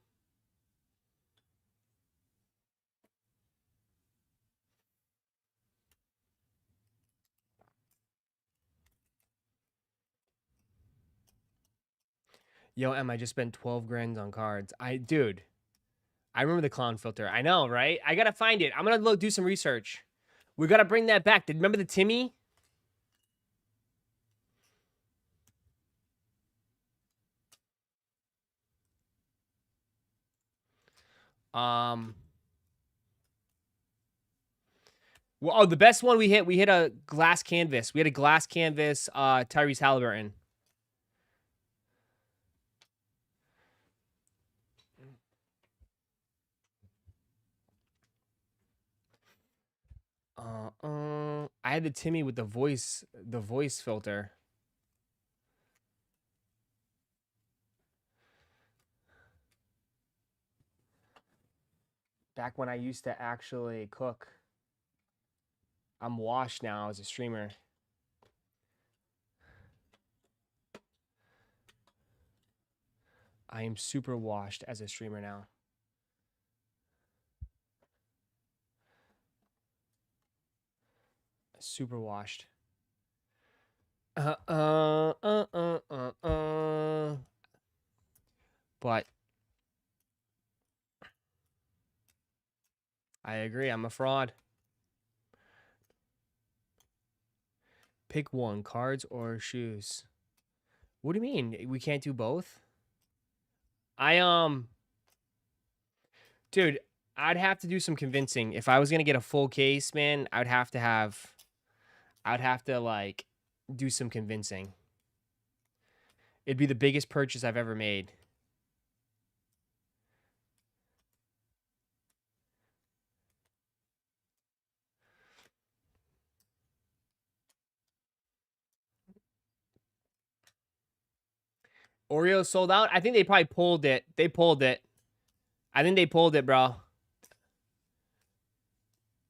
Yo, Em, I just spent 12 grand on cards. Dude, I remember the clown filter. I know, right? I gotta find it. I'm gonna do some research. We gotta bring that back. Remember the Timmy? Well, the best one we hit a glass canvas. We had a glass canvas Tyrese Halliburton. I had the Timmy with the voice filter. Back when I used to actually cook. I'm washed now as a streamer. I am super washed as a streamer now. Super washed. But I agree. I'm a fraud. Pick one, cards or shoes. What do you mean? We can't do both? Dude, I'd have to do some convincing. If I was gonna get a full case, man, I'd have to like do some convincing. It'd be the biggest purchase I've ever made. Oreo sold out? I think they probably pulled it. They pulled it. I think they pulled it, bro.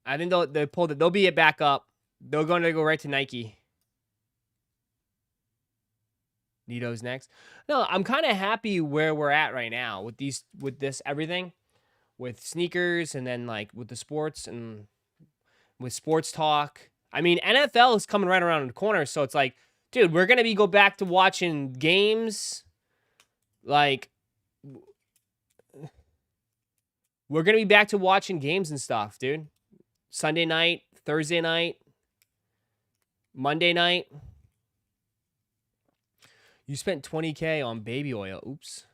I think they pulled it. They'll be it back up. They're going to go right to Nike. Nito's next. No, I'm kind of happy where we're at right now with this everything. with sneakers and then like with the sports and with sports talk. I mean, NFL is coming right around the corner, so it's like, dude, we're gonna go back to watching games. Like, we're gonna be back to watching games and stuff, dude. Sunday night, Thursday night, Monday night. You spent $20K on baby oil. Oops.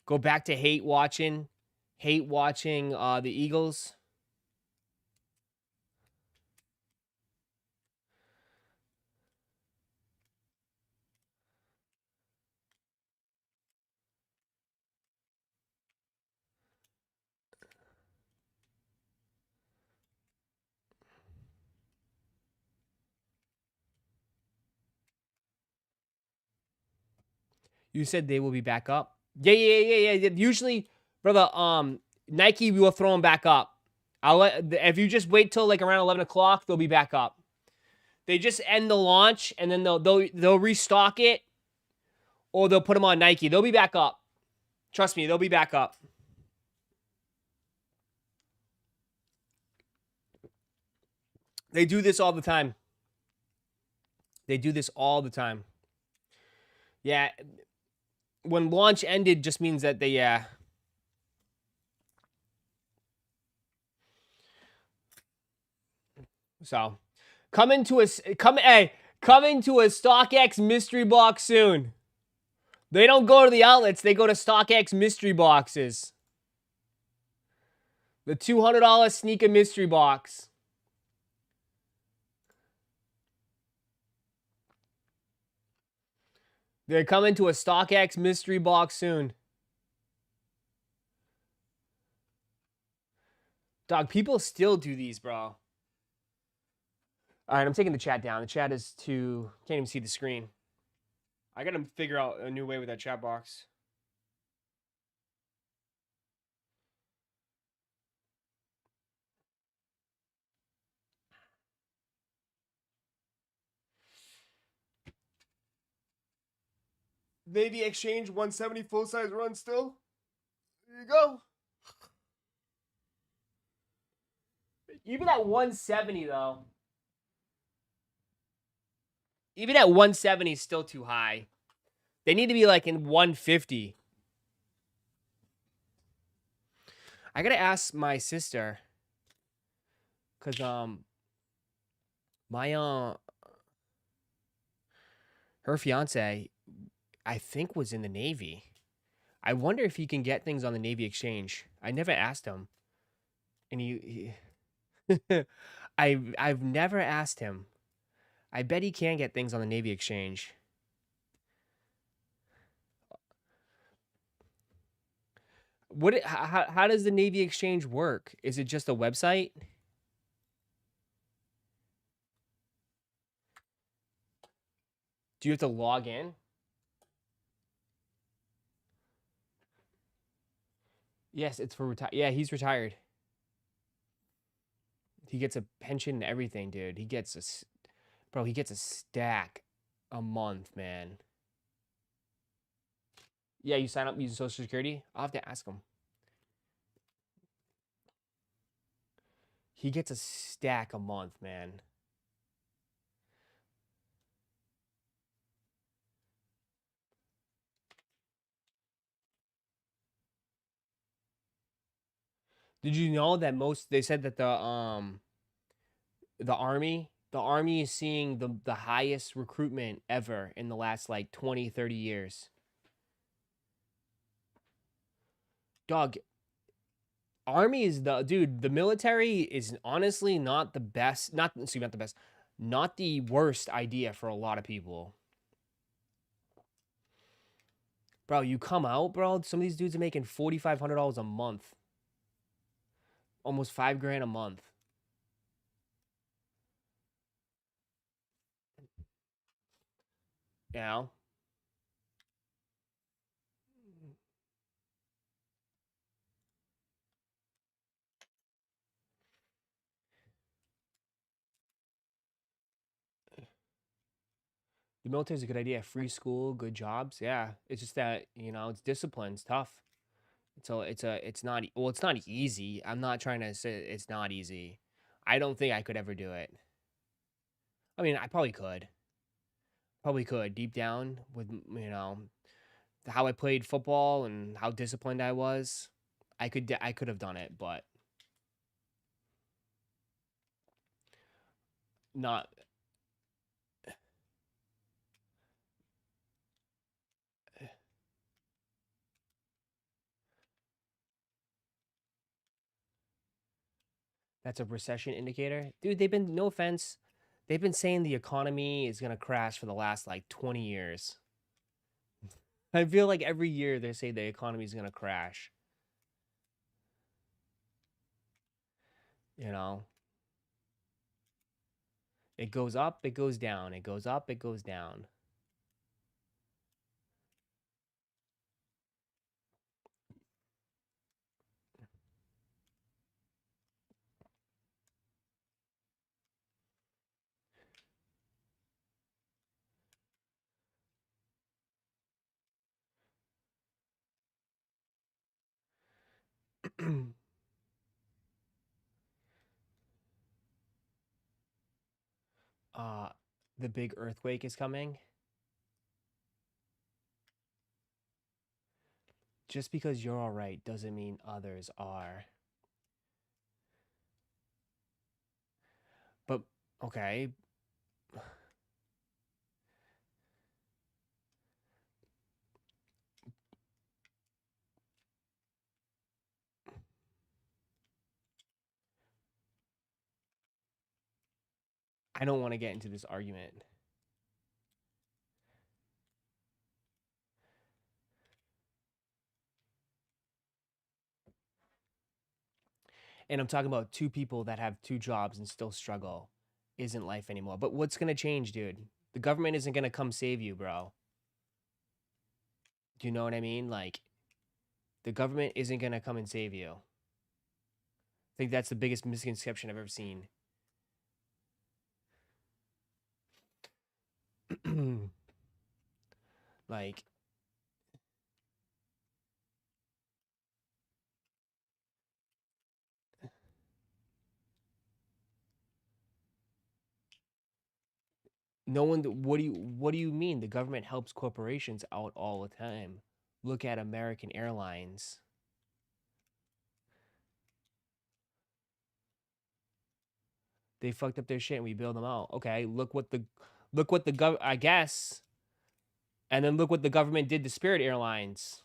Go back to hate watching the Eagles. You said they will be back up. Yeah. Usually, brother, Nike will throw them back up. If you just wait till like around 11 o'clock, they'll be back up. They just end the launch and then they'll restock it, or they'll put them on Nike. They'll be back up. Trust me, they'll be back up. They do this all the time. Yeah. When launch ended just means that they, So, coming to a StockX mystery box soon. They don't go to the outlets, they go to StockX mystery boxes. The $200 sneaker mystery box. They're coming to a StockX mystery box soon. Dog, people still do these, bro. All right, I'm taking the chat down. The chat is too... Can't even see the screen. I gotta figure out a new way with that chat box. Navy Exchange 170 full-size run still. There you go. Even at 170, though. Even at 170 is still too high. They need to be like in 150. I gotta ask my sister. Cause my her fiance, I think, was in the Navy. I wonder if he can get things on the Navy Exchange. I never asked him. And he I've never asked him. I bet he can get things on the Navy Exchange. How does the Navy Exchange work? Is it just a website? Do you have to log in? Yes, it's for retire. Yeah, he's retired. He gets a pension and everything, dude. He gets a stack a month, man. Yeah, you sign up using Social Security? I'll have to ask him. He gets a stack a month, man. Did you know that they said that the army is seeing the highest recruitment ever in the last like 20, 30 years. Dog, Army is the military is honestly not the best, not the best, not the worst idea for a lot of people. Bro, you come out, bro, some of these dudes are making $4,500 a month. Almost $5,000 a month. You know? The military is a good idea. Free school, good jobs. Yeah, it's just that it's discipline. It's tough. It's not well. It's not easy. I'm not trying to say it's not easy. I don't think I could ever do it. I mean, I probably could. Probably could deep down with how I played football and how disciplined I was. I could have done it, but not. That's a recession indicator, dude. No offense, they've been saying the economy is gonna crash for the last like 20 years. I feel like every year they say the economy is gonna crash. You know, it goes up, it goes down, it goes up, it goes down. uh, the big earthquake is coming. Just because you're all right doesn't mean others are. But okay, I don't want to get into this argument. And I'm talking about two people that have two jobs and still struggle. Isn't life anymore. But what's going to change, dude? The government isn't going to come save you, bro. Do you know what I mean? Like, the government isn't going to come and save you. I think that's the biggest misconception I've ever seen. Like, no one. What do you mean? The government helps corporations out all the time. Look at American Airlines. They fucked up their shit and we bailed them out. Okay, look what the I guess. And then look what the government did to Spirit Airlines.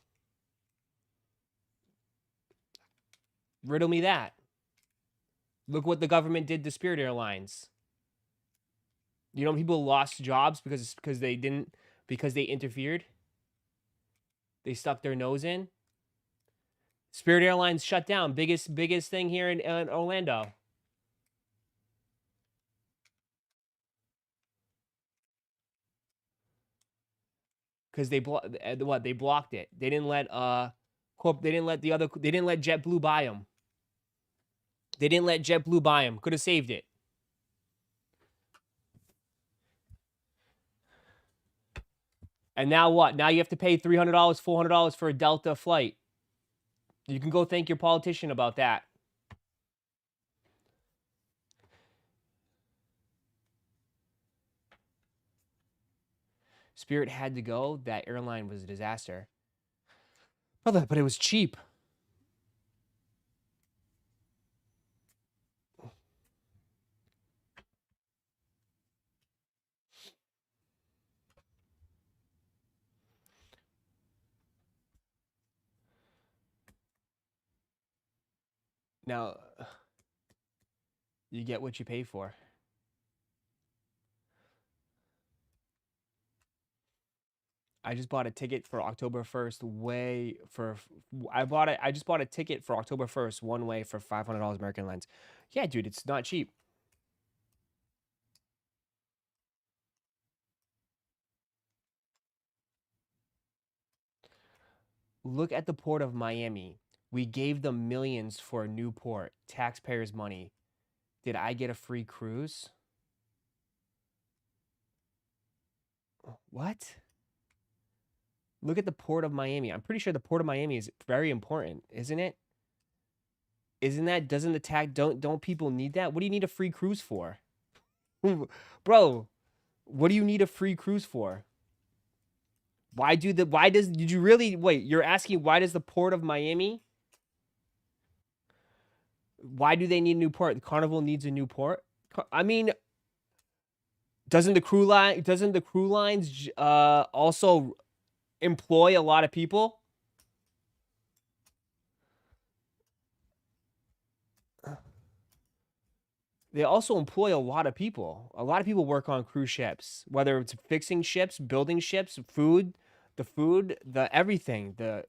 Riddle me that. Look what the government did to Spirit Airlines. You know, people lost jobs because they interfered. They stuck their nose in. Spirit Airlines shut down. Biggest thing here in Orlando. Because they blocked it. They didn't let they didn't let JetBlue buy them. They didn't let JetBlue buy them. Could have saved it. And now what? Now you have to pay $300, $400 for a Delta flight. You can go thank your politician about that. Spirit had to go. That airline was a disaster. But it was cheap. Now, you get what you pay for. I just bought a ticket for October 1st I just bought a ticket for October 1st one way for $500 American Airlines. Yeah, dude, it's not cheap. Look at the port of Miami. We gave them millions for a new port, taxpayers' money. Did I get a free cruise? What? Look at the Port of Miami. I'm pretty sure the Port of Miami is very important, isn't it? Isn't that doesn't the tag don't people need that? What do you need a free cruise for? Bro, what do you need a free cruise for? Did you really wait, you're asking why does the Port of Miami? Why do they need a new port? The Carnival needs a new port? I mean, doesn't the crew lines also employ a lot of people? They also employ a lot of people. A lot of people work on cruise ships, whether it's fixing ships, building ships, food, the everything. The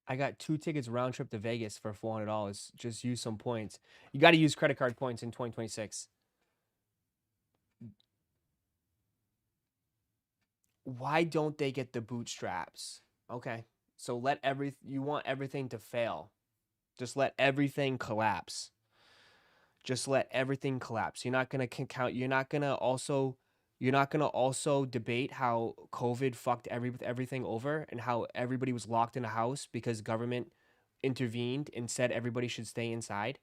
I got 2 tickets round trip to Vegas for $400. Just use some points. You got to use credit card points in 2026. Why don't they get the bootstraps? Okay. So you want everything to fail. Just let everything collapse. Just let everything collapse. You're not going to count you're not going to also debate how COVID fucked everything over and how everybody was locked in a house because government intervened and said everybody should stay inside.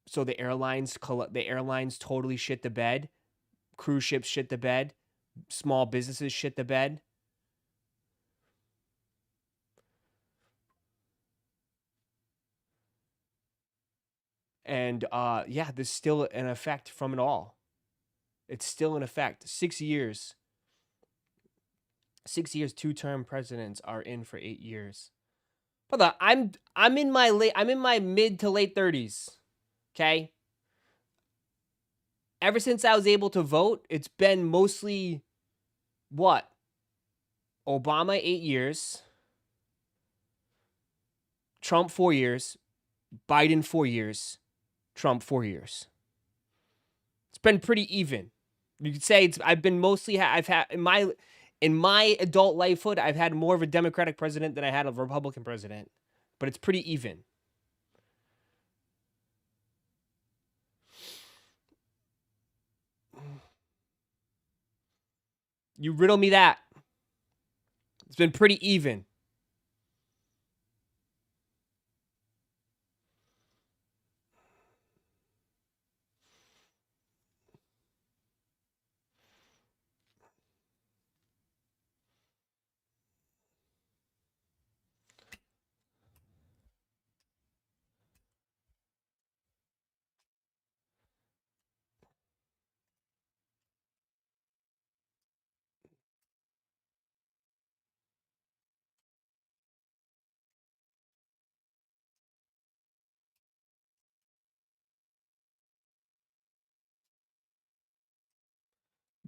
So the airlines totally shit the bed. Cruise ships shit the bed. Small businesses shit the bed. And yeah, there's still an effect from it all. It's still in effect. 6 years. 6 years, 2-term presidents are in for 8 years. Brother, I'm in my mid to late 30s. Okay? Ever since I was able to vote, it's been mostly what? Obama 8 years, Trump 4 years, Biden 4 years, Trump 4 years. It's been pretty even. You could say I've been mostly I've had in my adult lifehood, I've had more of a Democratic president than I had a Republican president, but it's pretty even. You riddle me that. It's been pretty even.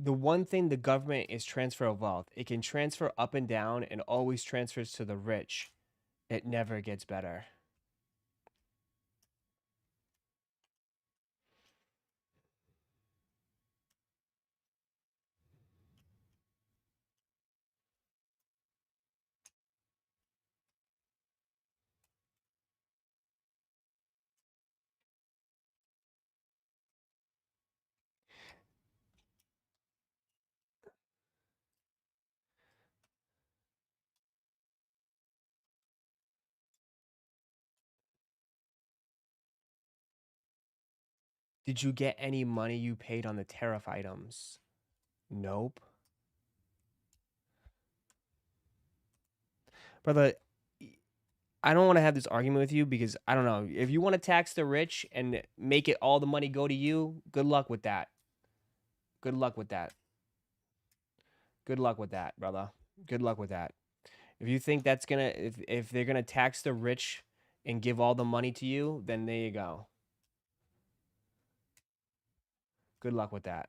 The one thing the government is transfer of wealth. It can transfer up and down and always transfers to the rich. It never gets better. Did you get any money you paid on the tariff items? Nope. Brother, I don't want to have this argument with you because I don't know. If you want to tax the rich and make it all the money go to you, good luck with that. Good luck with that. Good luck with that, brother. Good luck with that. If you think that's gonna if they're gonna tax the rich and give all the money to you, then there you go. Good luck with that.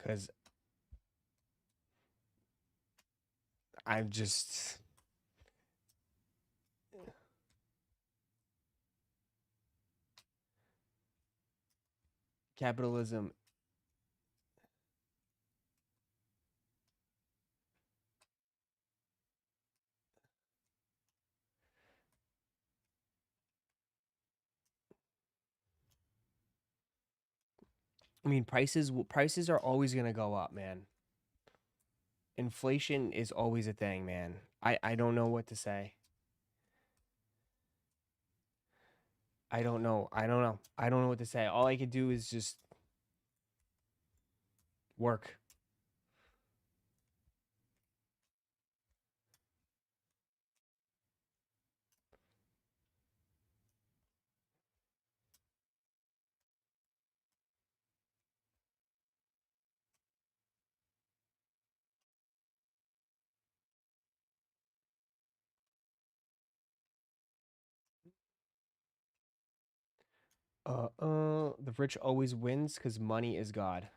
Cause I'm just capitalism. I mean, prices are always gonna go up, man. Inflation is always a thing, man. I don't know what to say. I don't know. I don't know. I don't know what to say. All I could do is just work. The rich always wins because money is God.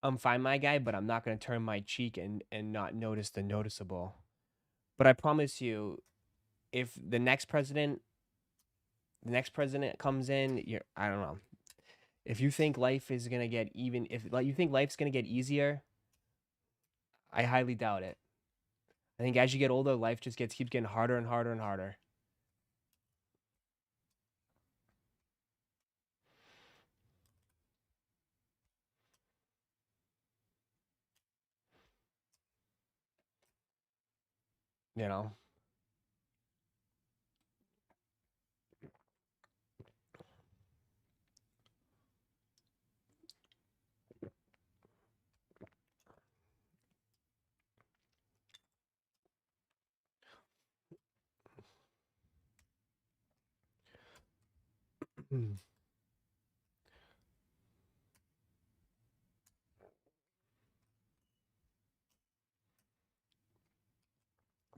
I'm fine, my guy, but I'm not gonna turn my cheek and not notice the noticeable. But I promise you, if the next president comes in, I don't know. If you think life is gonna get even, if like you think life's gonna get easier, I highly doubt it. I think as you get older, life just keeps getting harder and harder and harder. You know.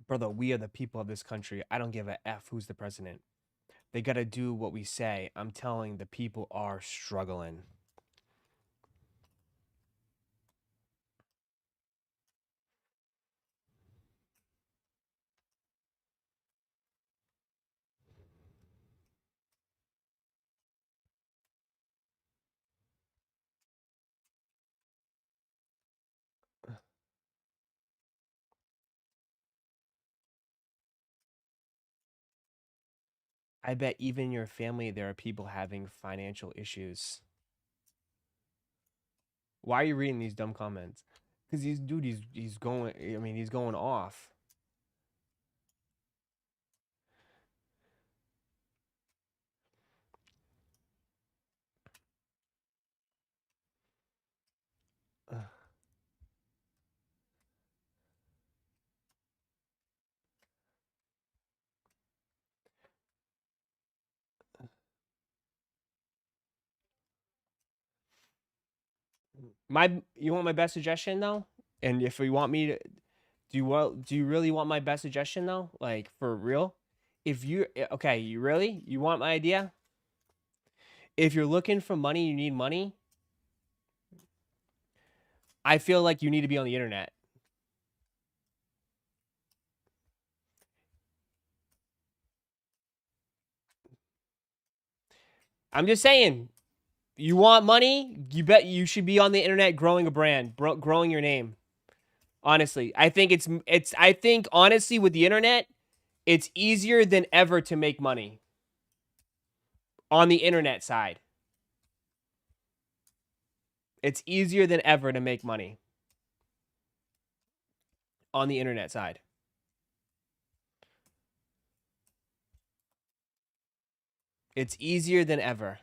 Brother, we are the people of this country. I don't give a F who's the president. They got to do what we say. I'm telling the people are struggling. I bet even in your family there are people having financial issues. Why are you reading these dumb comments? Because he's going. I mean, he's going off. You want my best suggestion though? And if you want me to, do you really want my best suggestion though? Like for real? If you okay, you want my idea? If you're looking for money, you need money. I feel like you need to be on the internet. I'm just saying, you want money? You bet you should be on the internet growing a brand, growing your name. Honestly, I think I think honestly with the internet, it's easier than ever to make money on the internet side. It's easier than ever to make money on the internet side. It's easier than ever.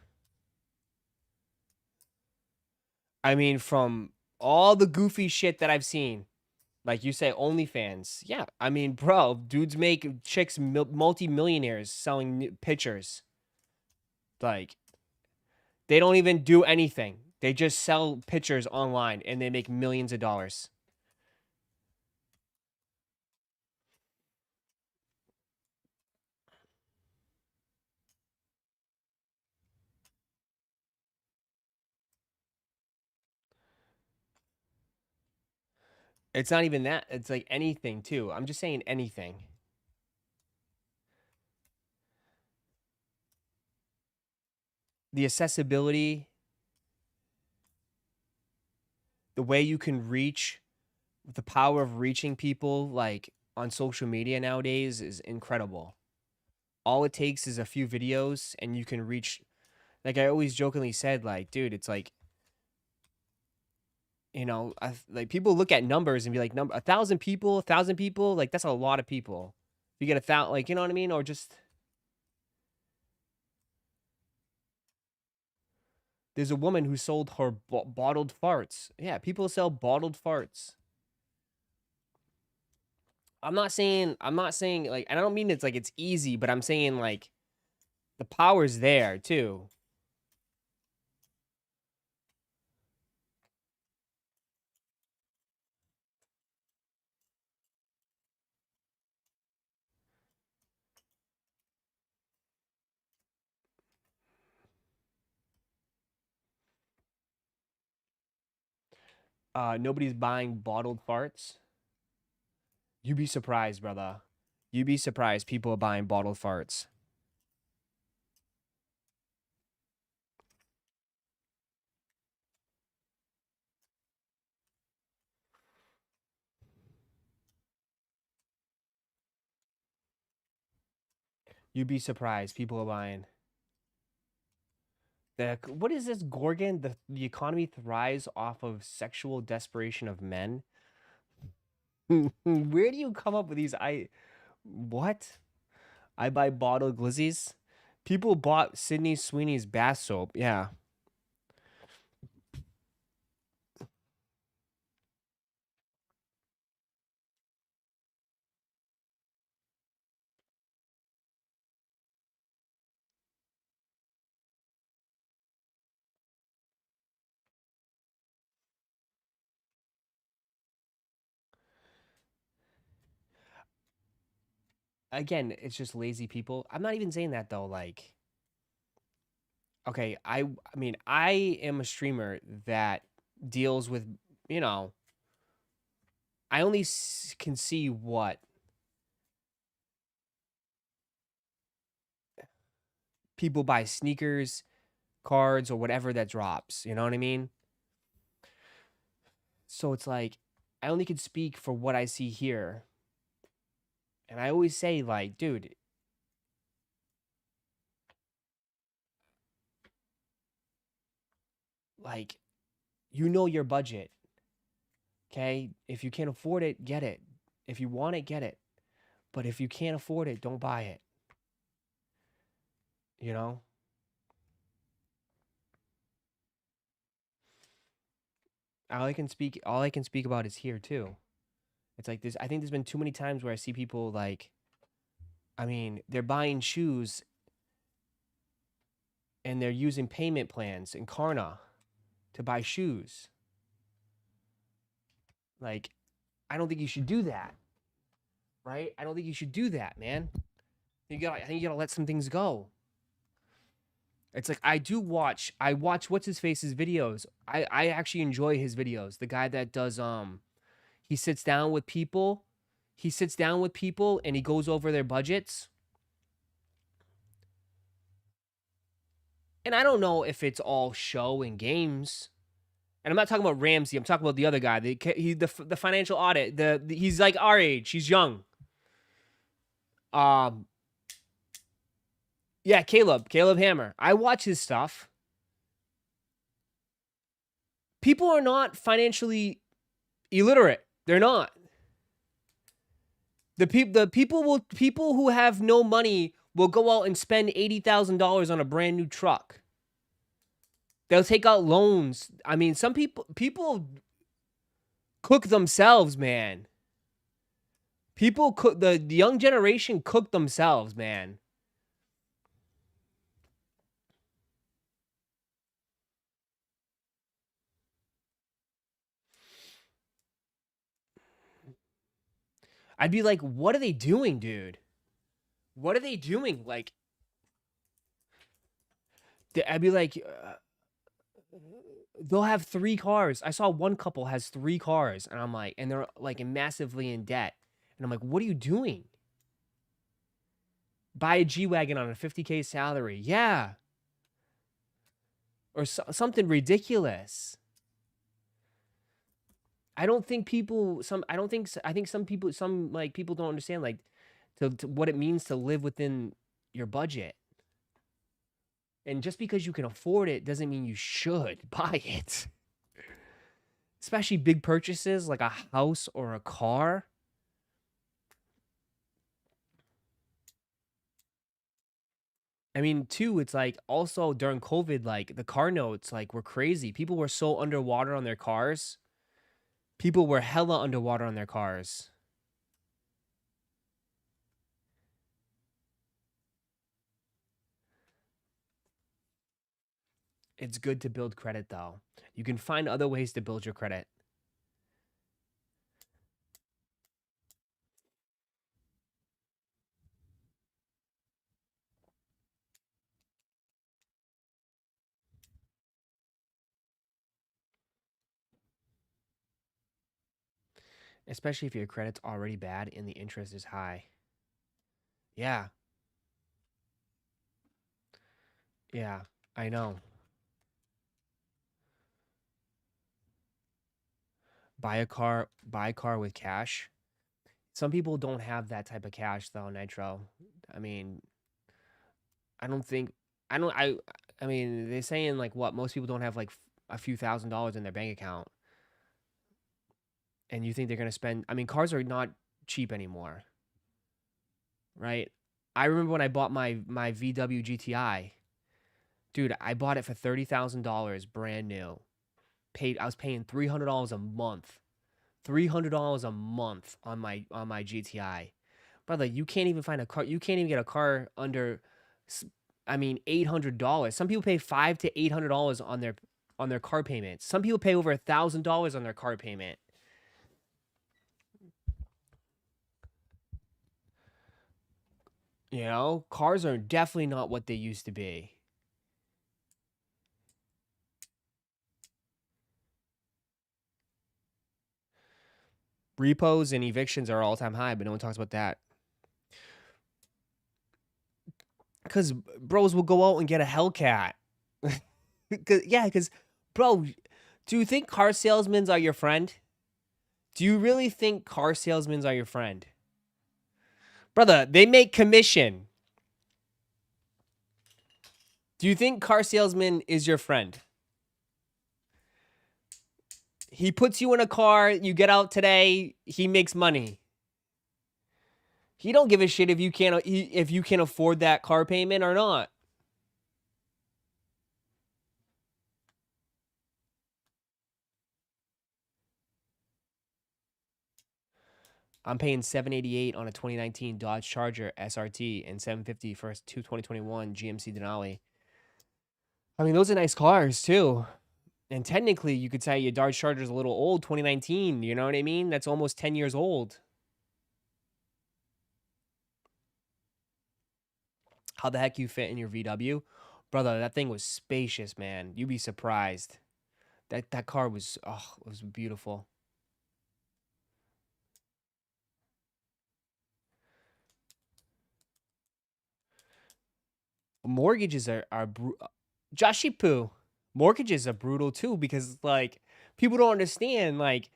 I mean, from all the goofy shit that I've seen, like you say, OnlyFans. Yeah, I mean, bro, dudes make chicks multi-millionaires selling pictures. Like, They don't even do anything. They just sell pictures online and they make millions of dollars. It's not even that. It's like anything too. I'm just saying anything. The accessibility, the way you can reach, the power of reaching people like on social media nowadays is incredible. All it takes is a few videos and you can reach, like I always jokingly said, like, dude, it's like, like people look at numbers and be like, 1,000 people, 1,000 people, like that's a lot of people. You get 1,000, like, you know what I mean? Or just, there's a woman who sold her bottled farts. Yeah, people sell bottled farts. I'm not saying like, and I don't mean it's like it's easy, but I'm saying like the power's there too. Nobody's buying bottled farts. You'd be surprised, brother. You'd be surprised people are buying bottled farts. You'd be surprised people are buying. What is this, Gorgon? The economy thrives off of sexual desperation of men. Where do you come up with these? What? I buy bottled glizzies. People bought Sydney Sweeney's bath soap. Yeah. Again, it's just lazy people. I'm not even saying that though. Like, okay, I mean, I am a streamer that deals with, you know, I only can see what people buy sneakers, cards, or whatever that drops. You know what I mean? So it's like I only can speak for what I see here. And I always say, like, dude, like, you know your budget. Okay? If you can't afford it, get it. If you want it, get it. But if you can't afford it, don't buy it. You know? All I can speak about is here too. It's like this. I think there's been too many times where I see people like, I mean, they're buying shoes and they're using payment plans in Klarna to buy shoes. Like, I don't think you should do that, right? I don't think you should do that, man. I think you gotta let some things go. It's like I watch what's his face's videos. I actually enjoy his videos. The guy that does he sits down with people. He sits down with people and he goes over their budgets. And I don't know if it's all show and games. And I'm not talking about Ramsey. I'm talking about the other guy. The financial audit. He's like our age. He's young. Um, yeah, Caleb Hammer. I watch his stuff. People are not financially illiterate. They're not. People who have no money will go out and spend $80,000 on a brand new truck. They'll take out loans. I mean, some people cook themselves, man. People cook the young generation cook themselves, man. I'd be like, what are they doing, dude? What are they doing? Like, I'd be like, they'll have 3 cars. I saw one couple has 3 cars, and I'm like, and they're like massively in debt. And I'm like, what are you doing? Buy a G-Wagon on a 50K salary. Yeah. Or something ridiculous. I don't think people, I think some people, people don't understand like to what it means to live within your budget. And just because you can afford it doesn't mean you should buy it. Especially big purchases like a house or a car. I mean, too, it's like also during COVID, like the car notes like were crazy. People were so underwater on their cars. People were hella underwater on their cars. It's good to build credit though. You can find other ways to build your credit. Especially if your credit's already bad and the interest is high. Yeah. Yeah, I know. Buy a car with cash. Some people don't have that type of cash though, Nitro. I mean, I don't think I don't I mean, they're saying like what most people don't have like a few $1,000s in their bank account. And you think they're going to spend I mean, cars are not cheap anymore. Right? I remember when I bought my VW GTI. Dude, I bought it for $30,000 brand new. I was paying $300 a month. $300 a month on my GTI. Brother, you can't even find a car. You can't even get a car under I mean $800. Some people pay $500 to $800 on their car payments. Some people pay over $1,000 on their car payment. You know, cars are definitely not what they used to be. Repos and evictions are all-time high, but no one talks about that. Because bros will go out and get a Hellcat. Because, bro, do you think car salesmen are your friend? Do you really think car salesmen are your friend? Brother, they make commission. Do you think car salesman is your friend? He puts you in a car, you get out today, he makes money. He don't give a shit if you can afford that car payment or not. I'm paying $788 on a 2019 Dodge Charger SRT and $750 for a 2021 GMC Denali. I mean, those are nice cars too. And technically, you could say your Dodge Charger is a little old, 2019. You know what I mean? That's almost 10 years old. How the heck you fit in your VW? Brother, that thing was spacious, man. You'd be surprised. That car was, oh, it was beautiful. Mortgages are Joshipu. Mortgages are brutal too because like people don't understand like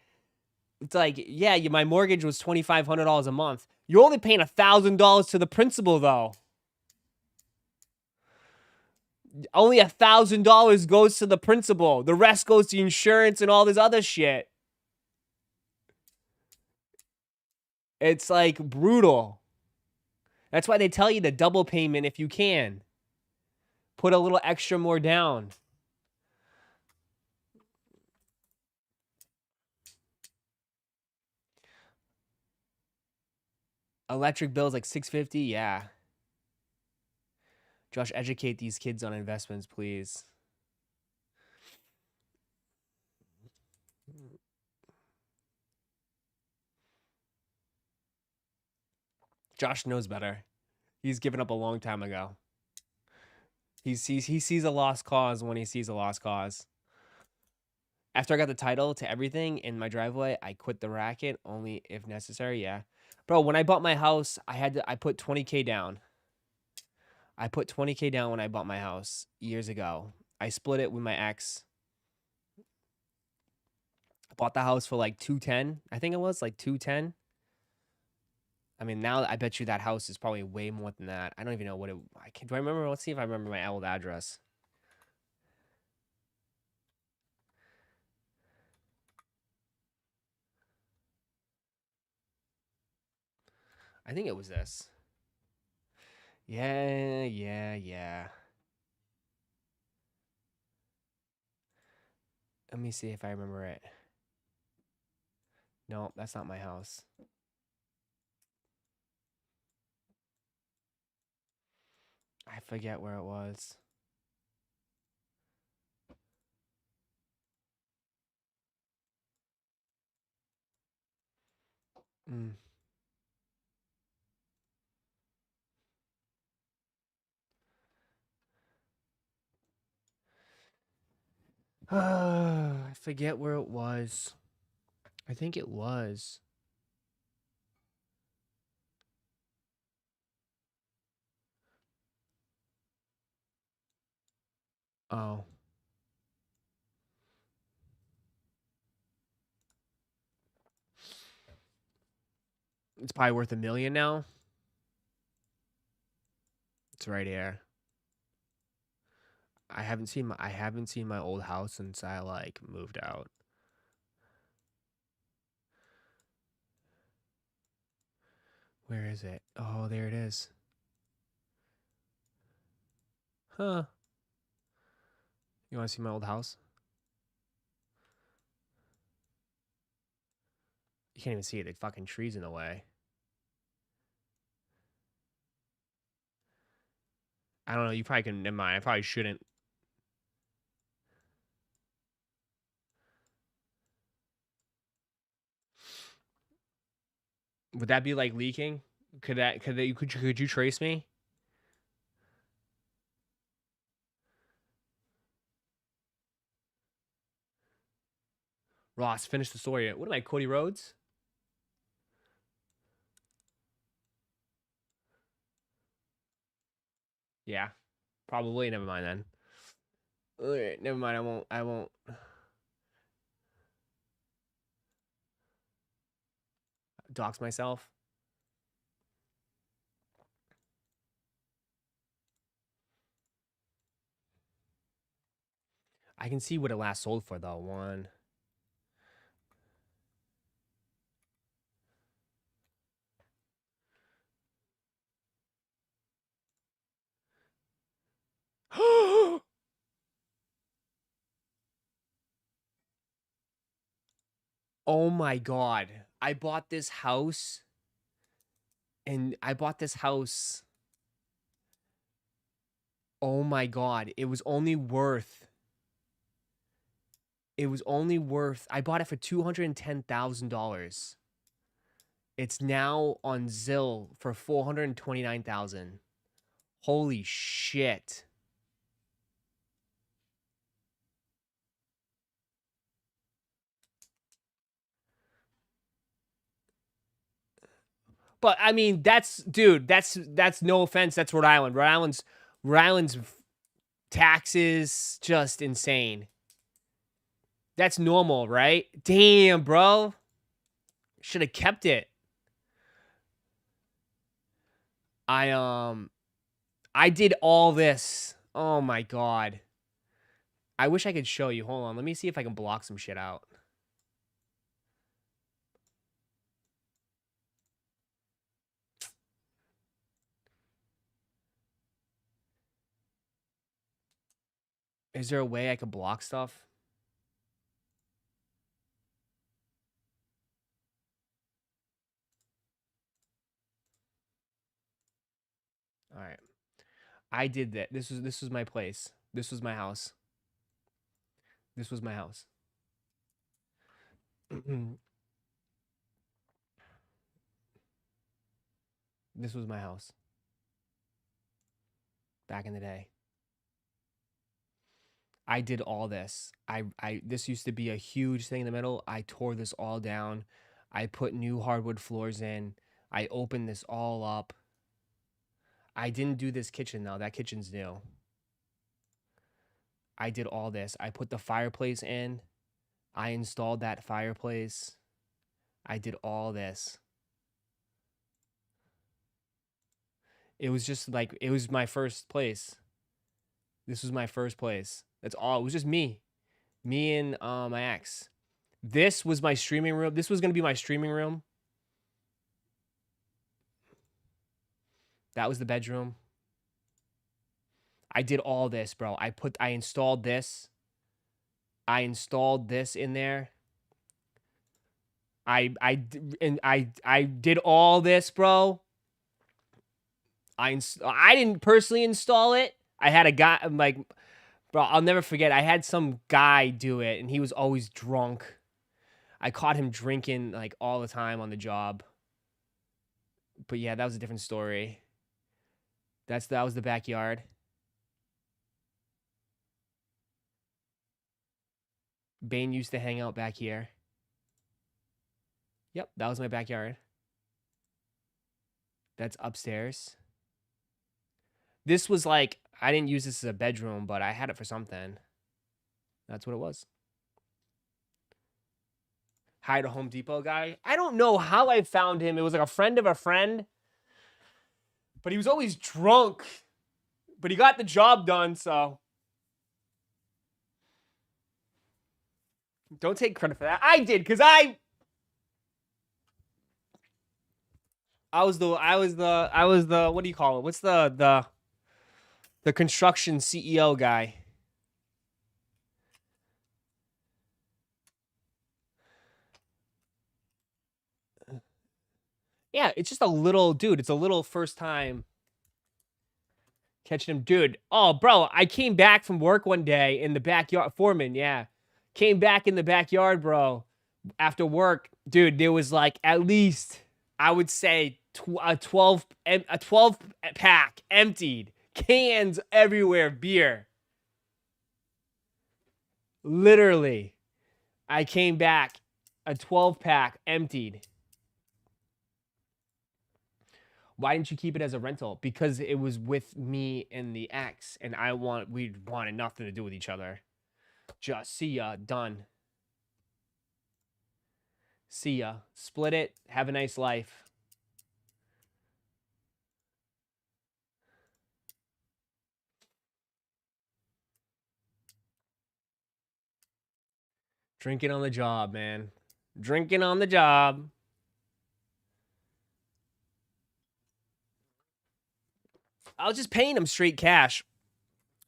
it's like yeah, my mortgage was $2,500 a month. You're only paying $1,000 to the principal though. Only $1,000 goes to the principal. The rest goes to insurance and all this other shit. It's like brutal. That's why they tell you to double payment if you can. Put a little extra more down. Electric bills like $650, yeah. Josh, educate these kids on investments, please. Josh knows better. He's given up a long time ago. He sees a lost cause when he sees a lost cause. After I got the title to everything in my driveway, I quit the racket only if necessary. Yeah. Bro, when I bought my house, I put 20K down. I put 20K down when I bought my house years ago. I split it with my ex. I bought the house for like 210. I think it was like 210. I mean, now I bet you that house is probably way more than that. I don't even know what it. Do I remember? Let's see if I remember my old address. I think it was this. Yeah. Let me see if I remember it. No, that's not my house. I forget where it was. Mm. I forget where it was. I think it was. Oh. It's probably worth $1 million now. It's right here. I haven't seen my old house since I like moved out. Where is it? Oh, there it is. Huh. You want to see my old house? You can't even see it. The fucking trees in the way. I don't know. You probably can. Never mind. I probably shouldn't. Would that be like leaking? Could you trace me? Ross, finish the story. What am I, Cody Rhodes? Yeah, probably. Never mind then. Alright, never mind. I won't. Dox myself. I can see what it last sold for though. One. Oh my god. I bought this house. Oh my god. It was only worth. I bought it for $210,000. It's now on Zillow for $429,000. Holy shit. But I mean, that's no offense. That's Rhode Island. Rhode Island's taxes just insane. That's normal, right? Damn, bro. Should have kept it. I did all this. Oh my god. I wish I could show you. Hold on. Let me see if I can block some shit out. Is there a way I could block stuff? All right. I did that. This was my place. This was my house. This was my house. This was my house. Back in the day. I did all this. This used to be a huge thing in the middle. I tore this all down. I put new hardwood floors in. I opened this all up. I didn't do this kitchen though. That kitchen's new. I did all this. I put the fireplace in. I installed that fireplace. I did all this. It was just like, it was my first place. This was my first place. That's all. It was just me. Me and my ex. This was my streaming room. This was going to be my streaming room. That was the bedroom. I did all this, bro. I installed this. I installed this in there. I did all this, bro. I didn't personally install it. I had a guy, like, bro, I'll never forget. I had some guy do it, and he was always drunk. I caught him drinking, like, all the time on the job. But yeah, that was a different story. That was the backyard. Bane used to hang out back here. Yep, that was my backyard. That's upstairs. This was like, I didn't use this as a bedroom, but I had it for something. That's what it was. Hired a Home Depot guy. I don't know how I found him. It was like a friend of a friend. But he was always drunk. But he got the job done, so. Don't take credit for that. I did, because I was the, what do you call it? What's the construction CEO guy? Yeah, it's just a little, dude, it's a little first time catching him. Dude, oh, bro, I came back from work one day in the backyard. Foreman, yeah. Came back in the backyard, bro, after work. Dude, there was like at least, I would say, a 12 pack emptied. Cans everywhere, beer. Literally. I came back, a 12 pack emptied. Why didn't you keep it as a rental? Because it was with me and the ex, and we wanted nothing to do with each other. Just see ya, done. See ya. Split it. Have a nice life. Drinking on the job, man. Drinking on the job. I was just paying him straight cash.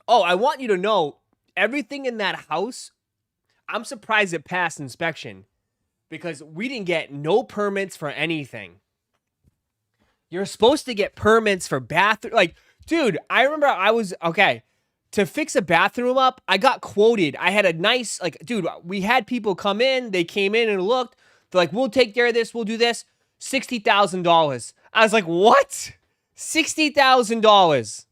Oh, I want you to know, everything in that house, I'm surprised it passed inspection. Because we didn't get no permits for anything. You're supposed to get permits for bathroom. Like, dude, I remember to fix a bathroom up, I got quoted. I had a nice, like, dude, we had people come in. They came in and looked. They're like, we'll take care of this. We'll do this. $60,000. I was like, what? $60,000.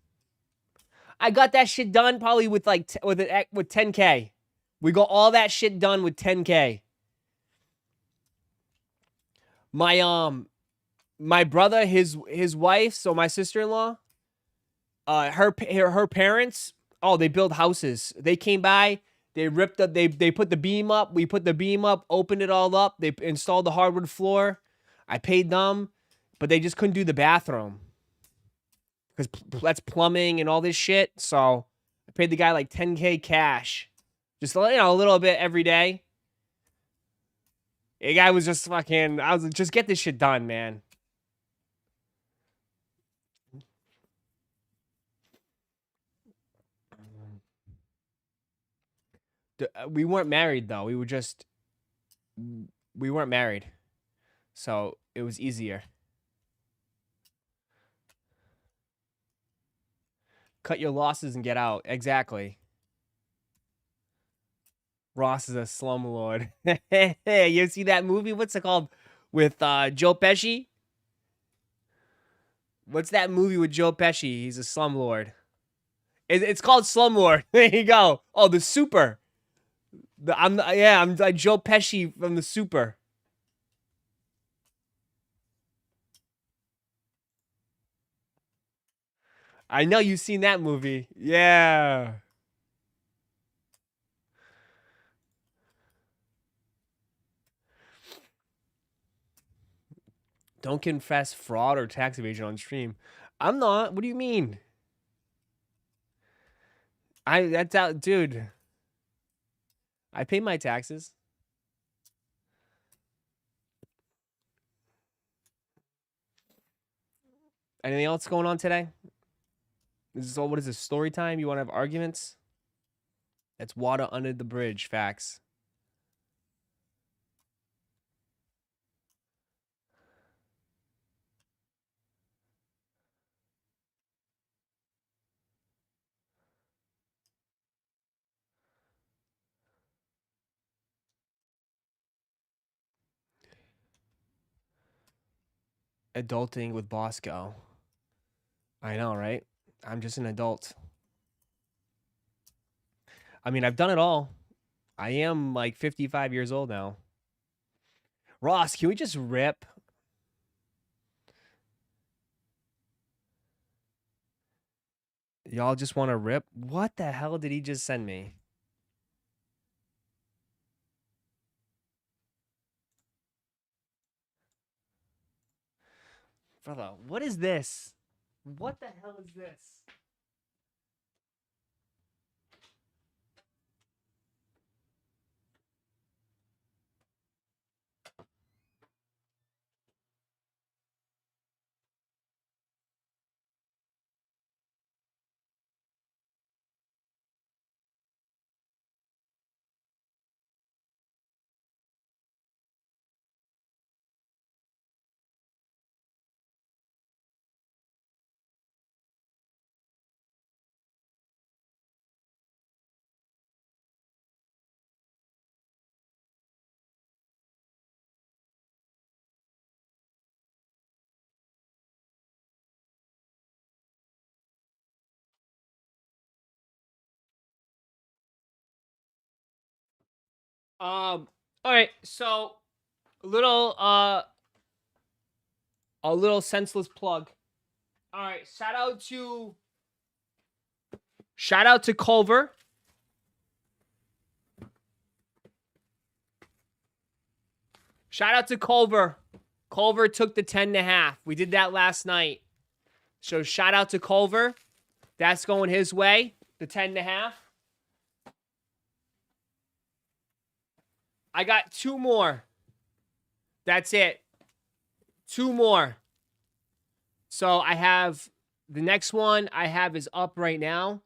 I got that shit done probably with like with 10K. We got all that shit done with 10K. My brother, his wife, so my sister-in-law, her parents, oh, they build houses. They came by, they ripped up, they put the beam up, we put the beam up, opened it all up, they installed the hardwood floor. I paid them, but they just couldn't do the bathroom. Because that's plumbing and all this shit. So I paid the guy like 10K cash. Just, a little bit every day. The guy was just fucking, I was like, just get this shit done, man. We weren't married, though. We weren't married. So it was easier. Cut your losses and get out. Exactly. Ross is a slumlord. Hey, you see that movie? What's it called? With Joe Pesci? What's that movie with Joe Pesci? He's a slumlord. It's called Slumlord. There you go. Oh, The Super. I'm like Joe Pesci from The Super. I know you've seen that movie. Yeah. Don't confess fraud or tax evasion on stream. I'm not. What do you mean? That's out, dude. I pay my taxes. Anything else going on today? This is all. What is this? Story time? You want to have arguments? That's water under the bridge. Facts. Adulting with Bosco. I know, right? I'm just an adult. I mean, I've done it all. I am like 55 years old now. Ross, can we just rip? Y'all just want to rip? What the hell did he just send me? Brother, what is this? What the hell is this? All right, so a little senseless plug. All right, shout out to Culver. Shout out to Culver. Culver took the 10.5. We did that last night. So shout out to Culver. That's going his way. The 10.5. I got 2 more. That's it. 2 more. So I have the next one I have is up right now.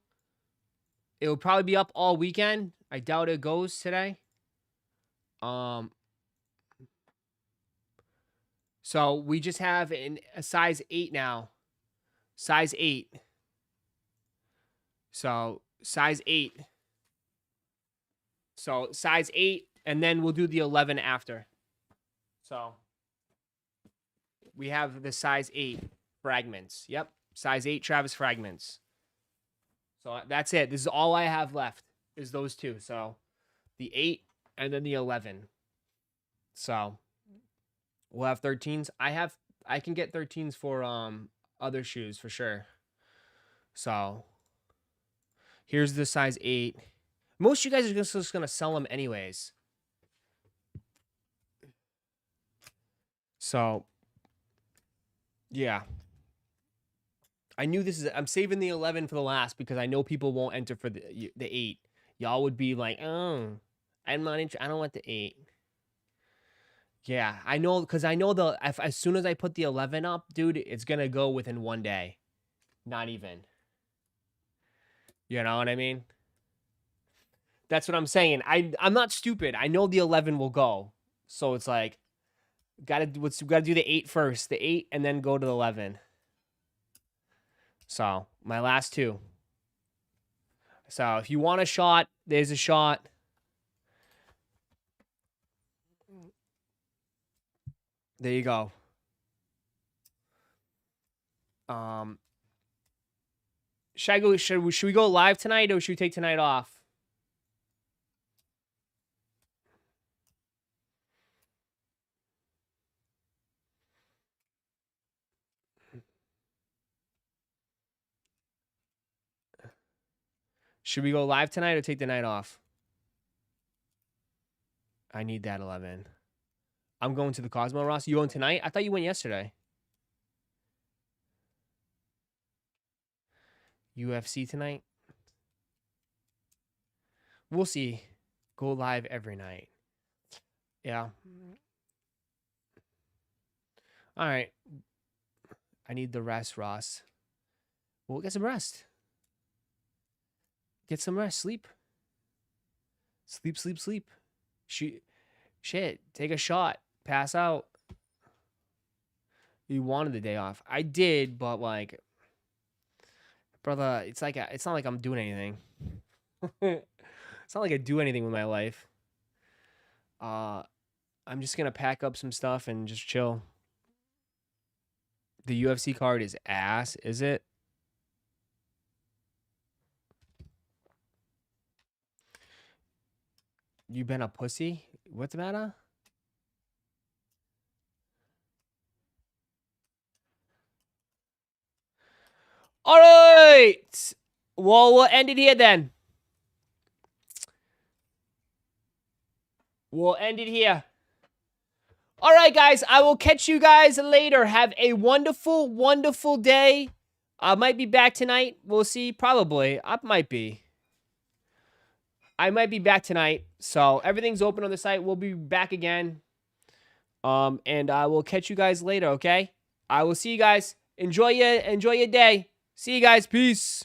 It will probably be up all weekend. I doubt it goes today. So we just have a size 8 now. Size 8. So size 8. So size 8, and then we'll do the 11 after. So we have the size 8 fragments. Yep. Size 8 Travis fragments. So that's it. This is all I have left is those 2. So the 8 and then the 11. So we'll have 13s. I can get 13s for other shoes for sure. So here's the size 8. Most of you guys are just going to sell them anyways. So yeah. I knew this is. I'm saving the 11 for the last because I know people won't enter for the 8. Y'all would be like, oh, I'm not interested. I don't want the 8. Yeah, I know because I know as soon as I put the 11 up, dude, it's gonna go within 1 day. Not even. You know what I mean? That's what I'm saying. I'm not stupid. I know the 11 will go. So it's like, gotta do the 8 first. The 8 and then go to the 11. So my last 2. So if you want a shot, there's a shot. There you go. Should we go live tonight or should we take tonight off? Should we go live tonight or take the night off? I need that 11. I'm going to the Cosmo, Ross. You going tonight? I thought you went yesterday. UFC tonight? We'll see. Go live every night. Yeah. All right. I need the rest, Ross. Well, get some rest. Get some rest. Sleep. Sleep, sleep, sleep. Shit. Take a shot. Pass out. You wanted the day off. I did, but like, brother, it's not like I'm doing anything. It's not like I do anything with my life. I'm just gonna pack up some stuff and just chill. The UFC card is ass, is it? You been a pussy? What's the matter? All right. Well, we'll end it here then. We'll end it here. All right, guys. I will catch you guys later. Have a wonderful, wonderful day. I might be back tonight. We'll see. Probably. I might be. I might be back tonight. So everything's open on the site. We'll be back again. And I will catch you guys later, okay? I will see you guys. Enjoy your day. See you guys. Peace.